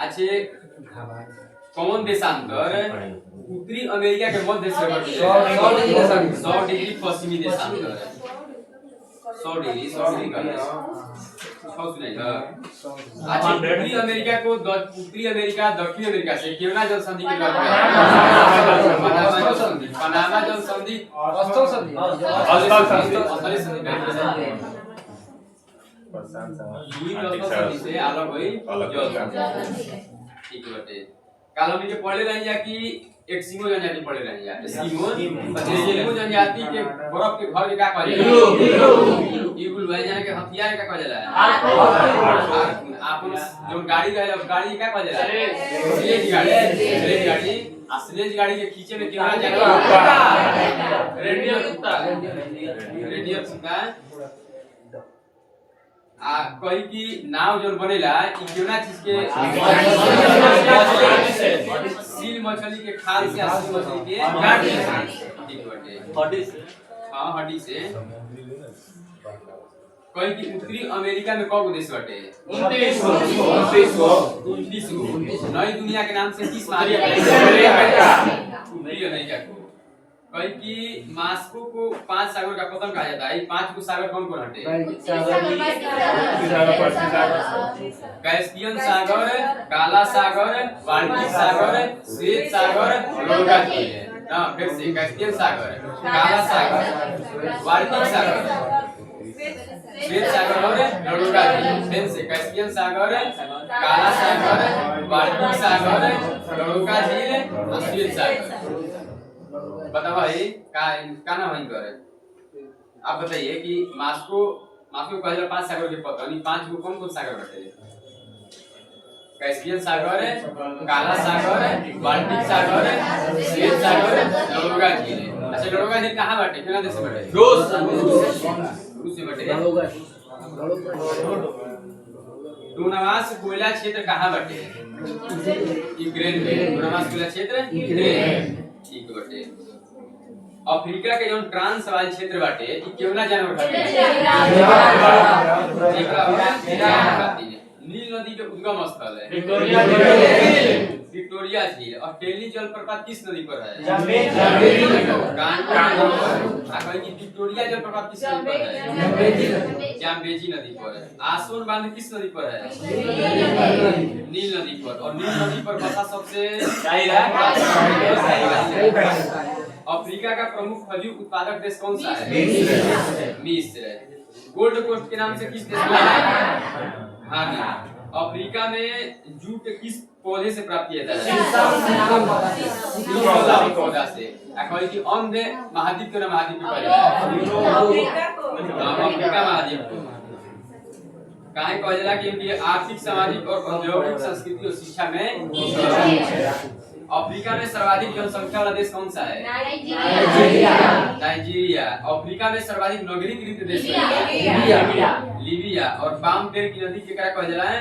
S8: अच्छे कौन देशांतर उत्तरी अमेरिका के मध्य से 100 डिग्री पश्चिमी देशांतर 100 डिग्री अच्छा उत्तरी अमेरिका को उत्तरी अमेरिका दक्षिण अमेरिका से क्यों जल संधि के लग पनामा जल संधि
S4: अस्थल संधि
S8: से अलग हुई ठीक बाटे काल हमनी के पढ़ले रही जा कि एक सिंगो जनजाति पढ़ले रही जा सिंगो जनजाति के बर्फ के घर के का कहल जाला इगुल भाई जाने के हथियार का कहल जाला आपन जो गाड़ी रहे गाड़ी का कहल जाला स्लेज गाड़ी स्लेज गाड़ी के खींचे में केवड़ा जाएगा रेडियर सुनता कही की नाव जो बनेला ई केवना चीज के सील मछली के खाल से सील मछली के काट ठीक बाटे हड्डी से हां हड्डी से कही की उत्तरी अमेरिका में कौन देश बाटे 29 नई दुनिया के नाम से 30 मारिया उत्तरी अमेरिका को कहीं कि मास्को को 5 सागर का पतन कहा जाता है 5 को सागर कौन कौन हटे कैस्पियन सागर काला सागर बाल्टिक सागर श्वेत सागर लोगा जी ना फिर से कैस्पियन सागर काला सागर बाल्टिक सागर श्वेत सागर और लोगा जी फिर से कैस्पियन सागर काला सागर बाल्टिक सागर लोगा जी और श्वेत सागर बताओ भाई का नाम है इनका आप बताइए कि मास्को कहला 5 सागर के पता नहीं 5 को कौन सागर बटे कैस्पियन सागर काला सागर बाल्टिक सागर श्वेत सागर लोगा झील अच्छा लोगा झील कहां बटे केना देश बटे रूस से बटे डोनावास कोयला क्षेत्र कहां बटे यूक्रेन में डोनावास कोयला क्षेत्र यूक्रेन ठीक बटे अफ्रीका के जोन ट्रांस वाला क्षेत्र बाटे ई केवना जानवर बाटे नील नदी के उद्गम स्थल है विक्टोरिया झील और टेली जलप्रपात किस नदी पर है विक्टोरिया जलप्रपात किस नदी पर है जाम्बेजी नदी पर है आसोन बांध किस नदी पर है नील नदी पर और नील नदी पर बसा सबसे अफ्रीका का प्रमुख खजूर उत्पादक देश कौन सा है मिस्र गोल्ड कोस्ट के नाम से किस देश में हाँ अफ्रीका में जूट किस पौधे से प्राप्त किया जाता है पौधा से कहे कि अन्य महाद्वीप के महाद्वीप अफ्रीका महाद्वीप काहे कहल जाला कि आर्थिक सामाजिक और औद्योगिक संस्कृति और शिक्षा में अफ्रीका में सर्वाधिक जनसंख्या वाला देश कौन सा है नाइजीरिया अफ्रीका में सर्वाधिक नगरीकृत देश है लीबिया और पाम तेल की नदी के क्या कहल जाला है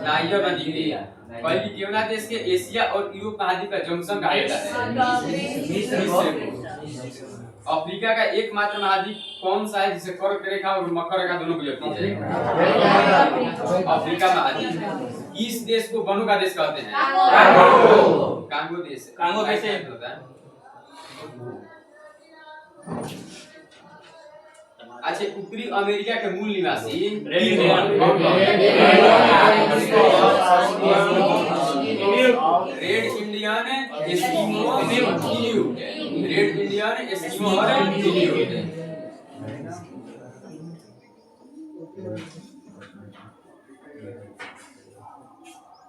S8: नाइजर नदी कहीं कि केवना देश के एशिया और यूरोप महाद्वीप का जंक्शन कहा जाता है अफ्रीका का एकमात्र महाद्वीप कौन सा है जिसे कर्क रेखा और मकर रेखा दोनों गुजरती है अफ्रीका महाद्वीप इस देश को बनू का देश कहते हैं कांगो देश होता है अच्छा उत्तरी अमेरिका के मूल निवासी red Indian Eskimo red Indian Eskimo और इन्यूट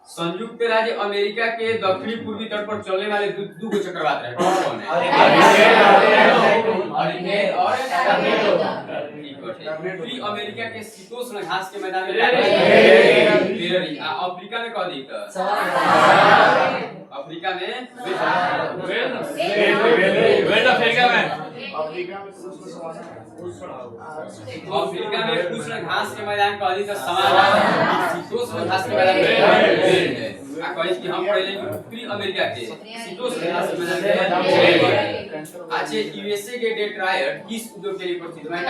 S8: संयुक्त राज्य अमेरिका के दक्षिणी पूर्वी तट पर चलने वाले दो चक्रवात रहे कौन है हरिकेन और उत्तरी अमेरिका के शीतोष्ण घास के मैदान में प्रेरणी अफ्रीका में कह दी अफ्रीका में अफ्रीका में उष्ण घास के मैदान कह दी तो समान शीतोष्ण घास के मैदान में कहे कि हम पहले उत्तरी अमेरिका के शीतोष्ण घास के मैदान में अच्छे यूएसए के डेट्रॉयट किस उद्योग के लिए प्रसिद्ध है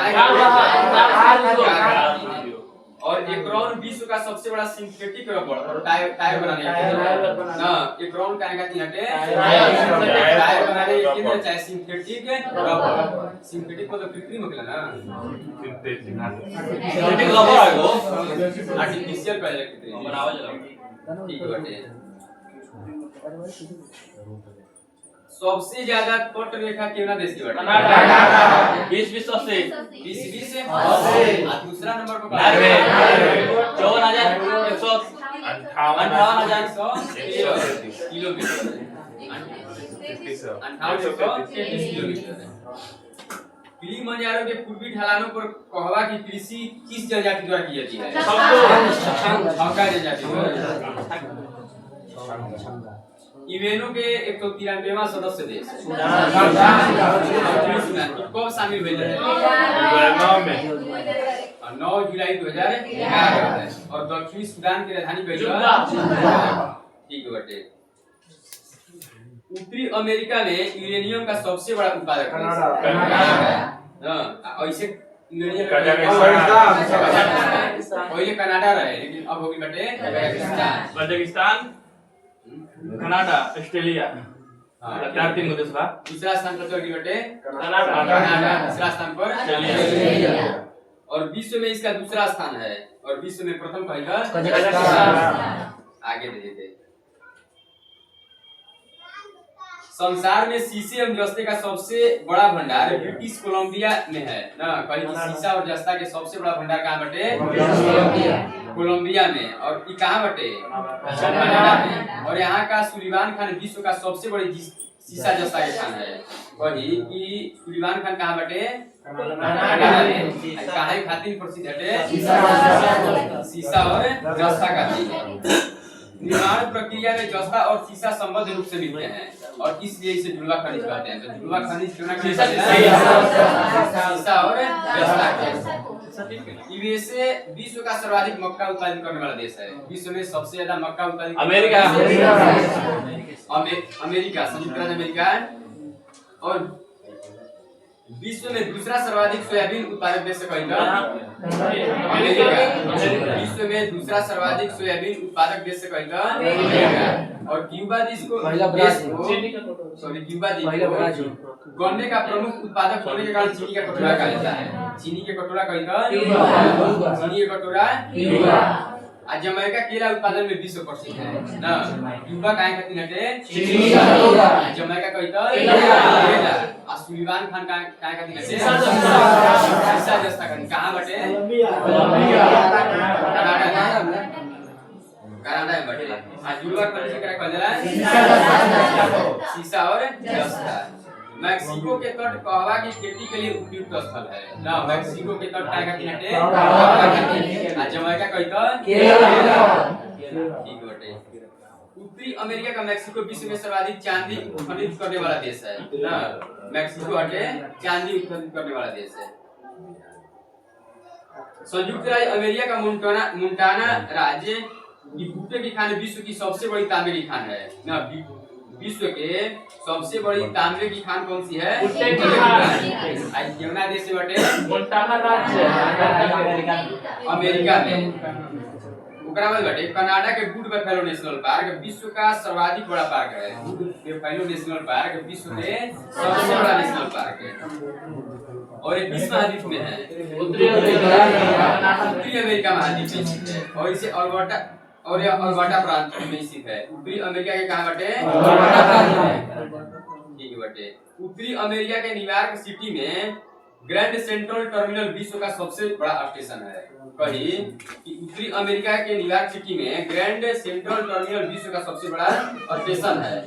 S8: और एक्रोन विश्व का सबसे बड़ा सिंथेटिक रबड़ और टायर बनाने का केंद्र ना एक्रोन का तीन हटे टायर बनाने का केंद्र चाहे सिंथेटिक रबड़ सिंथेटिक मतलब कृत्रिम मतलब ना सिंथेटिक रबड़ है वो आर्टिफिशियल का कृत्रिम बनावा चला ठीक बाटे सबसे ज्यादा तट रेखा केना देश की बाटे 20 सबसे 20 से और दूसरा नंबर पर 54,158 किलोमीटर किलिमंजारो के पूर्वी ढलानों पर कहवा की कृषि किस जनजाति द्वारा की जाती है छंगा जनजाति यूएनओ के 193वां सदस्य देश कब शामिल हुए थे 9 जुलाई 2011 और दक्षिणी सूडान की राजधानी ठीक है बटे उत्तरी अमेरिका में यूरेनियम का सबसे बड़ा उत्पादक हां ऐसे यूरेनियम पहले कनाडा रहे लेकिन अब हो गई बटे कजाकिस्तान कनाडा ऑस्ट्रेलिया चार तीन देश बा दूसरा स्थान पर चल गई बटे कनाडा तीसरा स्थान पर ऑस्ट्रेलिया और विश्व में इसका दूसरा स्थान है और विश्व में प्रथम कहेगा कजाकिस्तान आगे दे देते संसार में शीशे एवं जस्ते का सबसे बड़ा भंडार ब्रिटिश कोलंबिया में है ना कहीं शीशा और जस्ता के सबसे बड़ा भंडार कहाँ बटे कोलंबिया में और ये कहाँ बटे कनाडा में और यहाँ का सुलेमान खान विश्व का सबसे बड़ी शीशा जस्ता के खान है वही कि सुलेमान खान कहाँ बटे कनाडा में कहाँ खातिर प्रसिद्ध है शीशा और जस्ता का निर्माण प्रक्रिया में जस्ता और शीशा संबद्ध रूप से मिलते हैं और इसलिए इसे जुड़वा खनिज कहते हैं तो जुड़वा खनिज क्यों ना शीशा और जस्ता यूएसए विश्व का सर्वाधिक मक्का उत्पादन करने वाला देश है विश्व में सबसे ज्यादा मक्का उत्पादन अमेरिका संयुक्त राज्य अमेरिका और विश्व में दूसरा सर्वाधिक सोयाबीन उत्पादक देश कहेगा अमेरिका विश्व में दूसरा सर्वाधिक सोयाबीन उत्पादक देश कहेगा अमेरिका और क्यूबा देश को क्यूबा देश गन्ने का प्रमुख उत्पादक होने के कारण चीनी का कटोरा कहा जाता है चीनी के कटोरा कहेगा चीनी के कटोरा आज जमैका केला उत्पादन में विश्व प्रसिद्ध है ना क्यूबा काहे खातिर हटे चीनी का कटोरा जमैका कहिता केला आ सुलेमान खान काहे खातिर हटे शीशा जस्ता खान कहां बटे कनाडा में बटे आ जुड़वा खनिज एकरा कहल जाला शीशा और जस्ता मैक्सिको के तट कहवा की खेती के लिए उपयुक्त स्थल है ना मैक्सिको के तट काहे खातिर हटे आ जमैका कहिता केला ठीक बटे उत्तरी अमेरिका का मैक्सिको विश्व में सर्वाधिक चांदी उत्पादित करने वाला देश है ना मैक्सिको हटे चांदी उत्पादित करने वाला देश है संयुक्त राज्य अमेरिका का मोंटाना राज्य की बूटे की खान विश्व की सबसे बड़ी तांबे की खान है ना विश्व के सबसे बड़ी तांबे की खान कौन सी है आज केवना देश से बटे मोंटाना राज्य अमेरिका में ओकरा बाद बटे कनाडा के गुड बफेलो नेशनल पार्क विश्व का सर्वाधिक बड़ा पार्क है गुड बफेलो नेशनल पार्क विश्व के सबसे बड़ा नेशनल पार्क है और ये विश्व महाद्वीप में है उत्तरी अमेरिका महाद्वीप में स्थित है और इसे अल्बर्टा प्रांत में स्थित है उत्तरी अमेरिका के कहां बटे अल्बर्टा प्रांत में ठीक बटे उत्तरी अमेरिका के न्यूयॉर्क सिटी में ग्रैंड सेंट्रल टर्मिनल विश्व का सबसे बड़ा स्टेशन है कहीं कि उत्तरी अमेरिका के न्यूयॉर्क सिटी में ग्रैंड सेंट्रल टर्मिनल विश्व का सबसे बड़ा स्टेशन है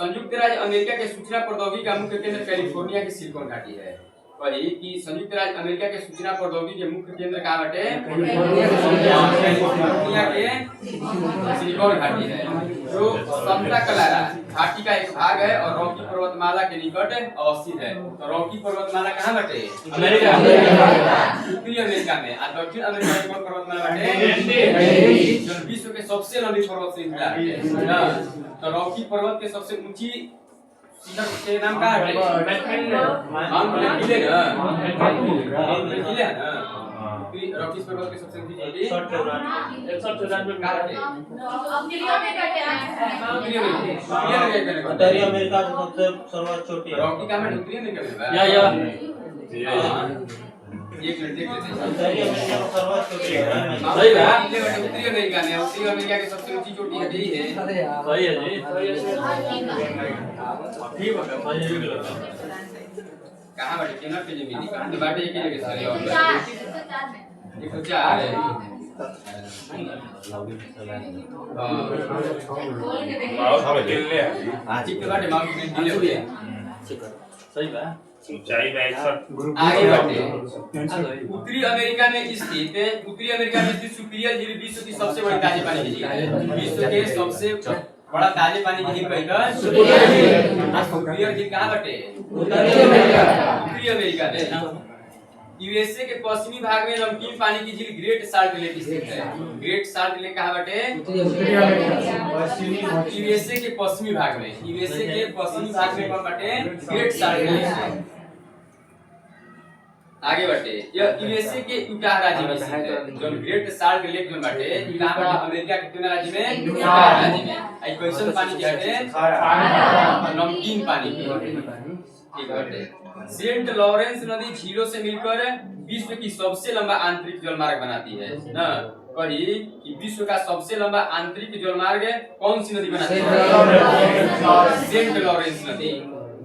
S8: संयुक्त राज्य अमेरिका के सूचना प्रौद्योगिकी का मुख्य केंद्र कैलिफोर्निया की सिलिकॉन घाटी है कहीं कि संयुक्त राज्य अमेरिका के सूचना प्रौद्योगिकी के मुख्य केंद्र कहां बटे कैलिफोर्निया के सिलिकॉन घाटी है जो समता कलारा घाटी का एक भाग है और रॉकी पर्वतमाला के निकट अवस्थित है तो रॉकी पर्वतमाला कहां बटे अमेरिका उत्तरी अमेरिका में और दक्षिण अमेरिका में कौन पर्वतमाला बटे जो विश्व के सबसे लंबी पर्वत श्रृंखला है ना तो रॉकी पर्वत के सबसे ऊंची शिखर के नाम क्या है माउंट ब्लैक किले ना रॉकीज पर्वत के सबसे ऊंची चोटी
S9: 194
S8: कहाँ बाटे?
S9: अमेरिका में करके आए हैं
S8: उत्तरी अमेरिका
S7: उत्तरी अमेरिका की सबसे सर्वोच्च चोटी है।
S8: रॉकी का में उत्तरी अमेरिका में बा? हाँ। एक मिनट देख लेते हैं।
S7: उत्तरी अमेरिका की सर्वोच्च चोटी है।
S8: सही बात है, उत्तरी अमेरिका में, उत्तरी अमेरिका की सबसे ऊंची चोटी है यही है।
S4: सही है जी ठीक है
S8: कहाँ बाटे? केना पे जमीन कहाँ तो बाटे एक ही जगह सारे और
S9: 104 में
S8: 104 है।
S2: माउस हमें दिल ले
S8: ठीक तो बाटे माउंट में दिले हुए
S4: सही बा
S2: ऊंचाई में 160
S8: आगे बाटे उत्तरी अमेरिका में स्थित सुपीरियर झील विश्व की सबसे बड़ी ताजे पानी की झील है। विश्व के सबसे बड़ा ताजे पानी की झील कहता है सुपीरियर झील कहाँ बाटे? उत्तरी अमेरिका में। यूएसए के पश्चिमी भाग में नमकीन पानी की झील ग्रेट साल्ट लेक स्थित है। ग्रेट साल्ट लेक कहाँ बाटे? यूएसए के पश्चिमी भाग में कौन बाटे? Great salt lake. आगे बढ़ते यह यूएसए के यूटा राज्य में स्थित है। जो ग्रेट साल्ट लेक जो बाटे कहाँ बाटे? अमेरिका के कौन राज्य में? यूटा राज्य में। आई क्वेश्चन पानी के हटे नमकीन पानी की ठीक बाटे। सेंट लॉरेंस नदी झीलों से मिलकर विश्व की सबसे लंबा आंतरिक जलमार्ग बनाती है ना। कही कि विश्व का सबसे लंबा आंतरिक जलमार्ग कौन सी नदी बनाती है? सेंट लॉरेंस नदी।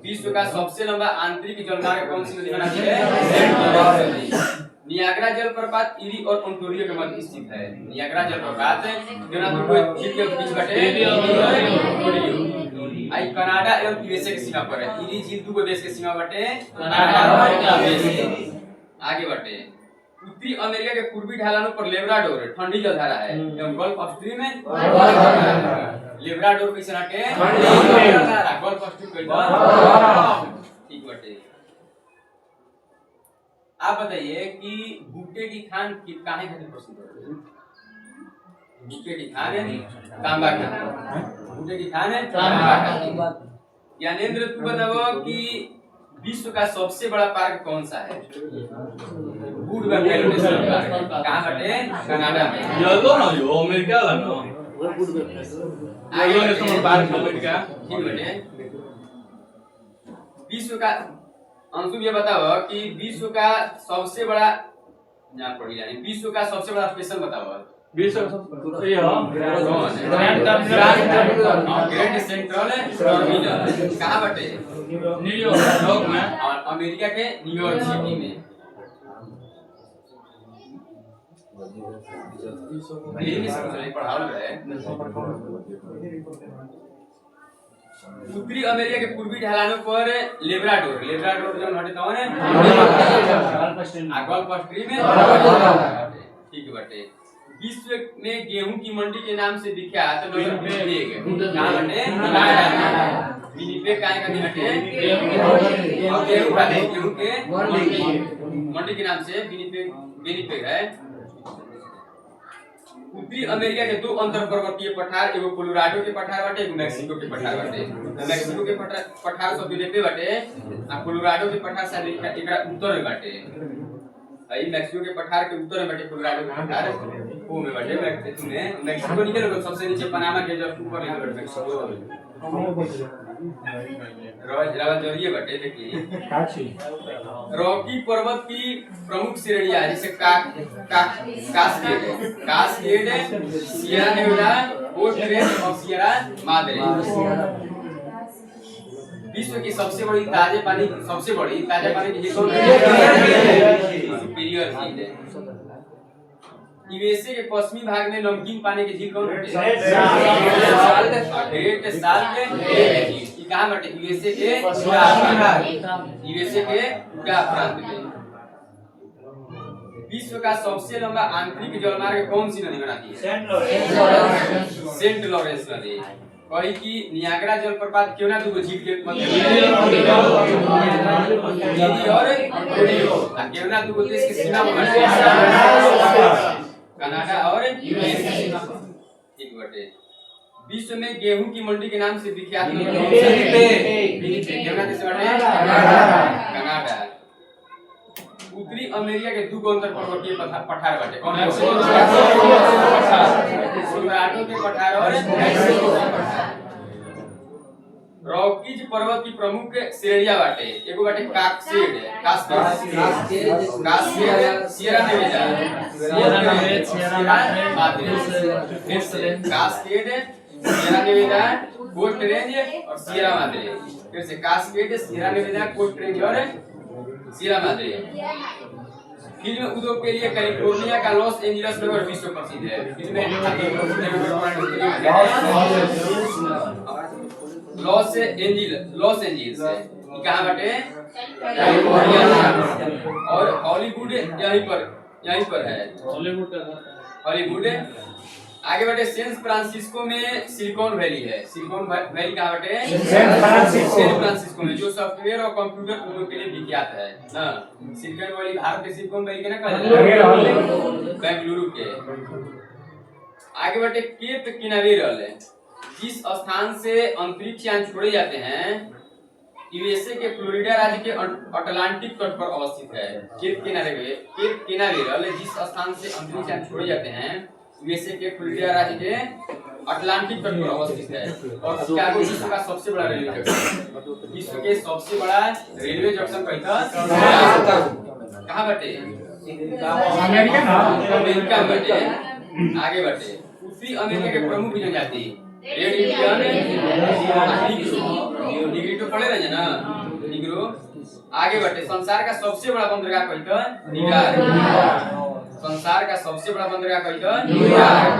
S8: विश्व का सबसे लंबा आंतरिक जलमार्ग कौन सी नदी बनाती है? सेंट लॉरेंस नदी। नियाग्रा जलप्रपात इरी और ओंटारियो के मध्य स्थित है। नियाग्रा जलप्रपात दोनों दो झील के बीच बाटे आई कनाडा एवं यूएसए की सीमा पर है। इरी झील दो देश के सीमा बाटे कनाडा और यूएसए। आगे बढ़ते उत्तरी अमेरिका के पूर्वी ढलानों पर लेब्राडोर ठंडी जलधारा है एवं गल्फ ऑफ स्ट्रीम में लेब्राडोर कैसे नाटे गल्फ ऑफ स्ट्रीम कैसे ठीक बाटे। आप बताइए कि बूटे की खान काहे खातिर प्रसिद्ध है? बूटे की खान है तांबा का बूटे की खान है तांबा का। ज्ञानेंद्र तू बताओ कि विश्व का सबसे बड़ा पार्क कौन सा है? वुडवर्थ नेशनल पार्क कहाँ बाटे? कनाडा में।
S4: येलो ना यो अमेरिका ला ना
S8: येलो नेशनल पार्क अमेरिका ठीक बाटे। विश्व का अंशु ये बताओ कि विश्व का सबसे बड़ा यहाँ पढ़ी जाए विश्व का सबसे बड़ा स्टेशन बताओ।
S4: विश्व का सबसे ये हां
S8: ग्रैंड सेंट्रल टर्मिनल कहाँ बाटे?
S4: न्यूयॉर्क में
S8: और अमेरिका के न्यूयॉर्क सिटी में। भले ही समझ पढ़ाओ रहे। उत्तरी अमेरिका के पूर्वी ढलानों पर लेब्राडोर जो हटे कौन है? गल्फ ऑफ स्ट्रीम में ठीक बाटे। विश्व में गेहूं की मंडी के नाम से विख्यात विनिपेग कहाँ बाटे? विनिपेग कहाँ का हटे? गेहूं के मंडी के नाम से विनिपेग है। उत्तरी अमेरिका के दो अंतर पर्वतीय पठार एगो कोलोराडो के पठार बाटे एगो मैक्सिको के पठार बाटे। मैक्सिको के पठार सब दिले बाटे आ कोलोराडो के पठार से एकरा उत्तर में बाटे। आई मैक्सिको के पठार के उत्तर में बाटे कोलोराडो के पठार वो में बाटे। मैक्सिको निकल गयो सबसे नीचे पनामा के जस्ट ऊपर है मैक्सिको। रावल जरिए बाटे देखिए रॉकी पर्वत की प्रमुख श्रेणियां जैसे कास्केड सियरा नेवाडा ओस्ट्रेस और सियरा मादरे। विश्व की सबसे बड़ी ताजा पानी की झील सुपीरियर झील है। यूएसए के पश्चिमी भाग में नमकीन पानी की झील कौन है? Great salt lake. कहाँ बाटे? यूएसए के उत्तर प्रांत में। विश्व का सबसे लंबा आंतरिक जलमार्ग कौन सी नदी बनाती है? सेंट लॉरेंस नदी। कही कि नियाग्रा जलप्रपात क्यों ना दो झील के मध्य क्यों ना दो देश के सीमा में कनाडा और यूएसए ठीक बाटे। विश्व में गेहूं की मंडी के नाम से विख्यात विनिपेग देश बाटे कनाडा। उत्तरी अमेरिका के दू अंतर पर्वतीय पठार बाटे कौन है कोलोराडो के पठार और मेक्सिको के पठार। रॉकीज पर्वत की प्रमुख श्रेणियां बाटे एगो बाटे Cascade Sierra Nevada Cascade Sierra Nevada coast range और सियरा माद्रे। फिर से Cascade Sierra Nevada coast range और सियरा माद्रे। फिल्म उद्योग के लिए कैलिफोर्निया का लॉस एंजलिस नगर विश्व प्रसिद्ध है। फिल्में लॉस एंजलिस है कहाँ बाटे कैलिफोर्निया और हॉलीवुड यहीं पर है हॉलीवुड। आगे बाटे सैन फ्रांसिस्को में सिलिकॉन वैली है। सिलिकॉन वैली कहाँ बाटे सैन फ्रांसिस्को में जो सॉफ्टवेयर और कंप्यूटर उद्योग के लिए विख्यात है ना। सिलिकॉन वैली भारत के सिलिकॉन वैली के ना कहा जाता है बेंगलुरु के। आगे बाटे केप कैनावेरल है जिस स्थान से अंतरिक्ष यान छोड़े जाते हैं यूएसए के फ्लोरिडा राज्य के अटलांटिक तट पर अवस्थित है। केप कैनावेरल जिस स्थान से अंतरिक्ष यान छोड़े जाते हैं यूएसए के फ्लोरिडा राज्य के अटलांटिक तट पर अवस्थित है। और शिकागो विश्व का सबसे बड़ा रेलवे जंक्शन विश्व के सबसे बड़ा रेलवे जंक्शन कहाँ बटे अमेरिका बटे। आगे बटे उत्तरी अमेरिका के प्रमुख जनजाति रेड इंडियन निग्रो पड़े रहे ना निग्रो। आगे बढ़ते संसार का सबसे बड़ा बंदरगाह कहता न्यूयॉर्क। संसार का सबसे बड़ा बंदरगाह कहता न्यूयॉर्क।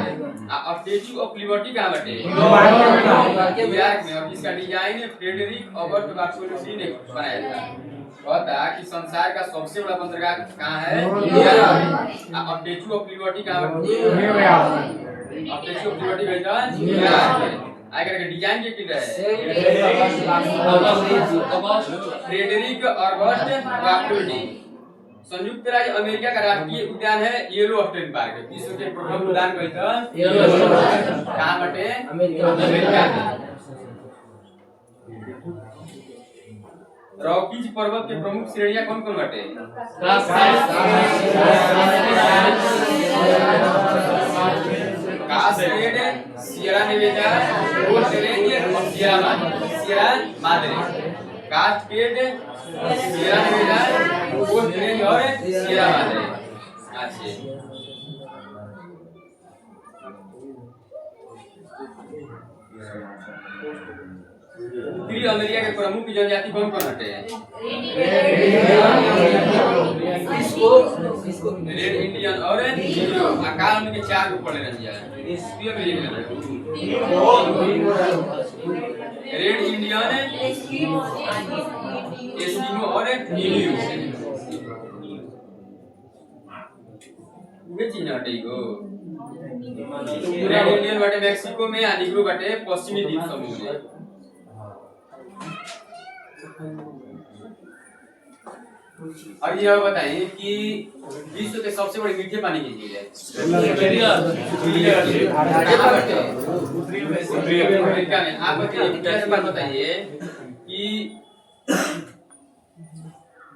S8: स्टैच्यू ऑफ लिबर्टी कहाँ बटे न्यूयॉर्क में और जिसका डिजाइन फ्रेडरिक ऑगस्ट बार्थोलोमेव ने बनाया था। कहता कि संसार का सबसे बड़ा बंदरगाह कहाँ है न्यूयॉर्क। स्टैच्यू ऑफ लिबर्टी कहाँ बटे स्टैच्यू ऑफ लिबर्टी कहता न्यूयॉर्क। आगे का डिजाइन के किधर है फ्रेडरिक ऑगस्ट बार्थोलोमेव। संयुक्त राज्य अमेरिका का राष्ट्रीय उद्यान है येलोस्टोन पार्क। विश्व के प्रथम उद्यान कहता कहाँ बटे अमेरिका में। रॉकीज पर्वत के प्रमुख श्रेणियां कौन कौन बटे Cascade Sierra Nevada coast range और Sierra Madre. Cascade Sierra Nevada coast range और सियरा माद्रे। अच्छे उत्तरी अमेरिका के प्रमुख जनजाति कौन कौन हटे हैं रेड इंडियन और अकाल उनके चार रूप पड़े रह जाए रेड इंडियन एस्किमो और नीलू वे चीन हटे गो। रेड इंडियन बाटे मेक्सिको में आ नीलू बाटे पश्चिमी द्वीप समूह में। अब यह बताइए कि विश्व के सबसे बड़े मीठे पानी की झील है अमेरिका में। आप बताइए कि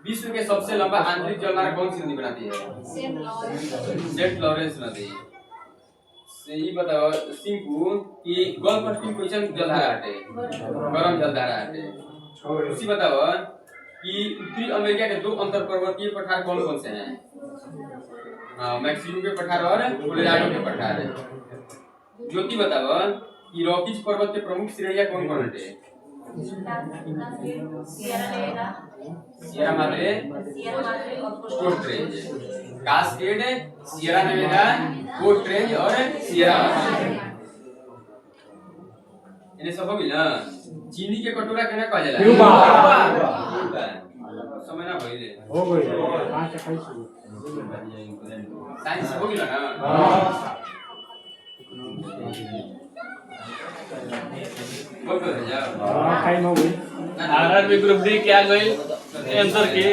S8: विश्व के सबसे लंबा आंतरिक जलमार्ग कौन सी नदी बनाती है सेंट लॉरेंस नदी। ये बताओ सिंकू कि गल्फ स्ट्रीम क्वेश्चन जलधारा हटे गरम जलधारा हटे। उसी बताओ कि उत्तरी अमेरिका के दो अंतर पर्वतीय पठार कौन कौन से हैं मैक्सिको के पठार और कोलोराडो के पठार। ज्योति बताओ कि रॉकीज पर्वत के प्रमुख श्रेणियां कौन कौन हटे Sierra Madre Coast Range. Cascade Sierra Nevada coast range और सियरा माद्रे। इन्हें सब हो गई ना। चीनी के कटोरा केना कहा जाला समय ना भइले हो गई साइंस हो गई ना बोल कर जा
S4: आरआरबी ग्रुप डी क्या गई आंसर के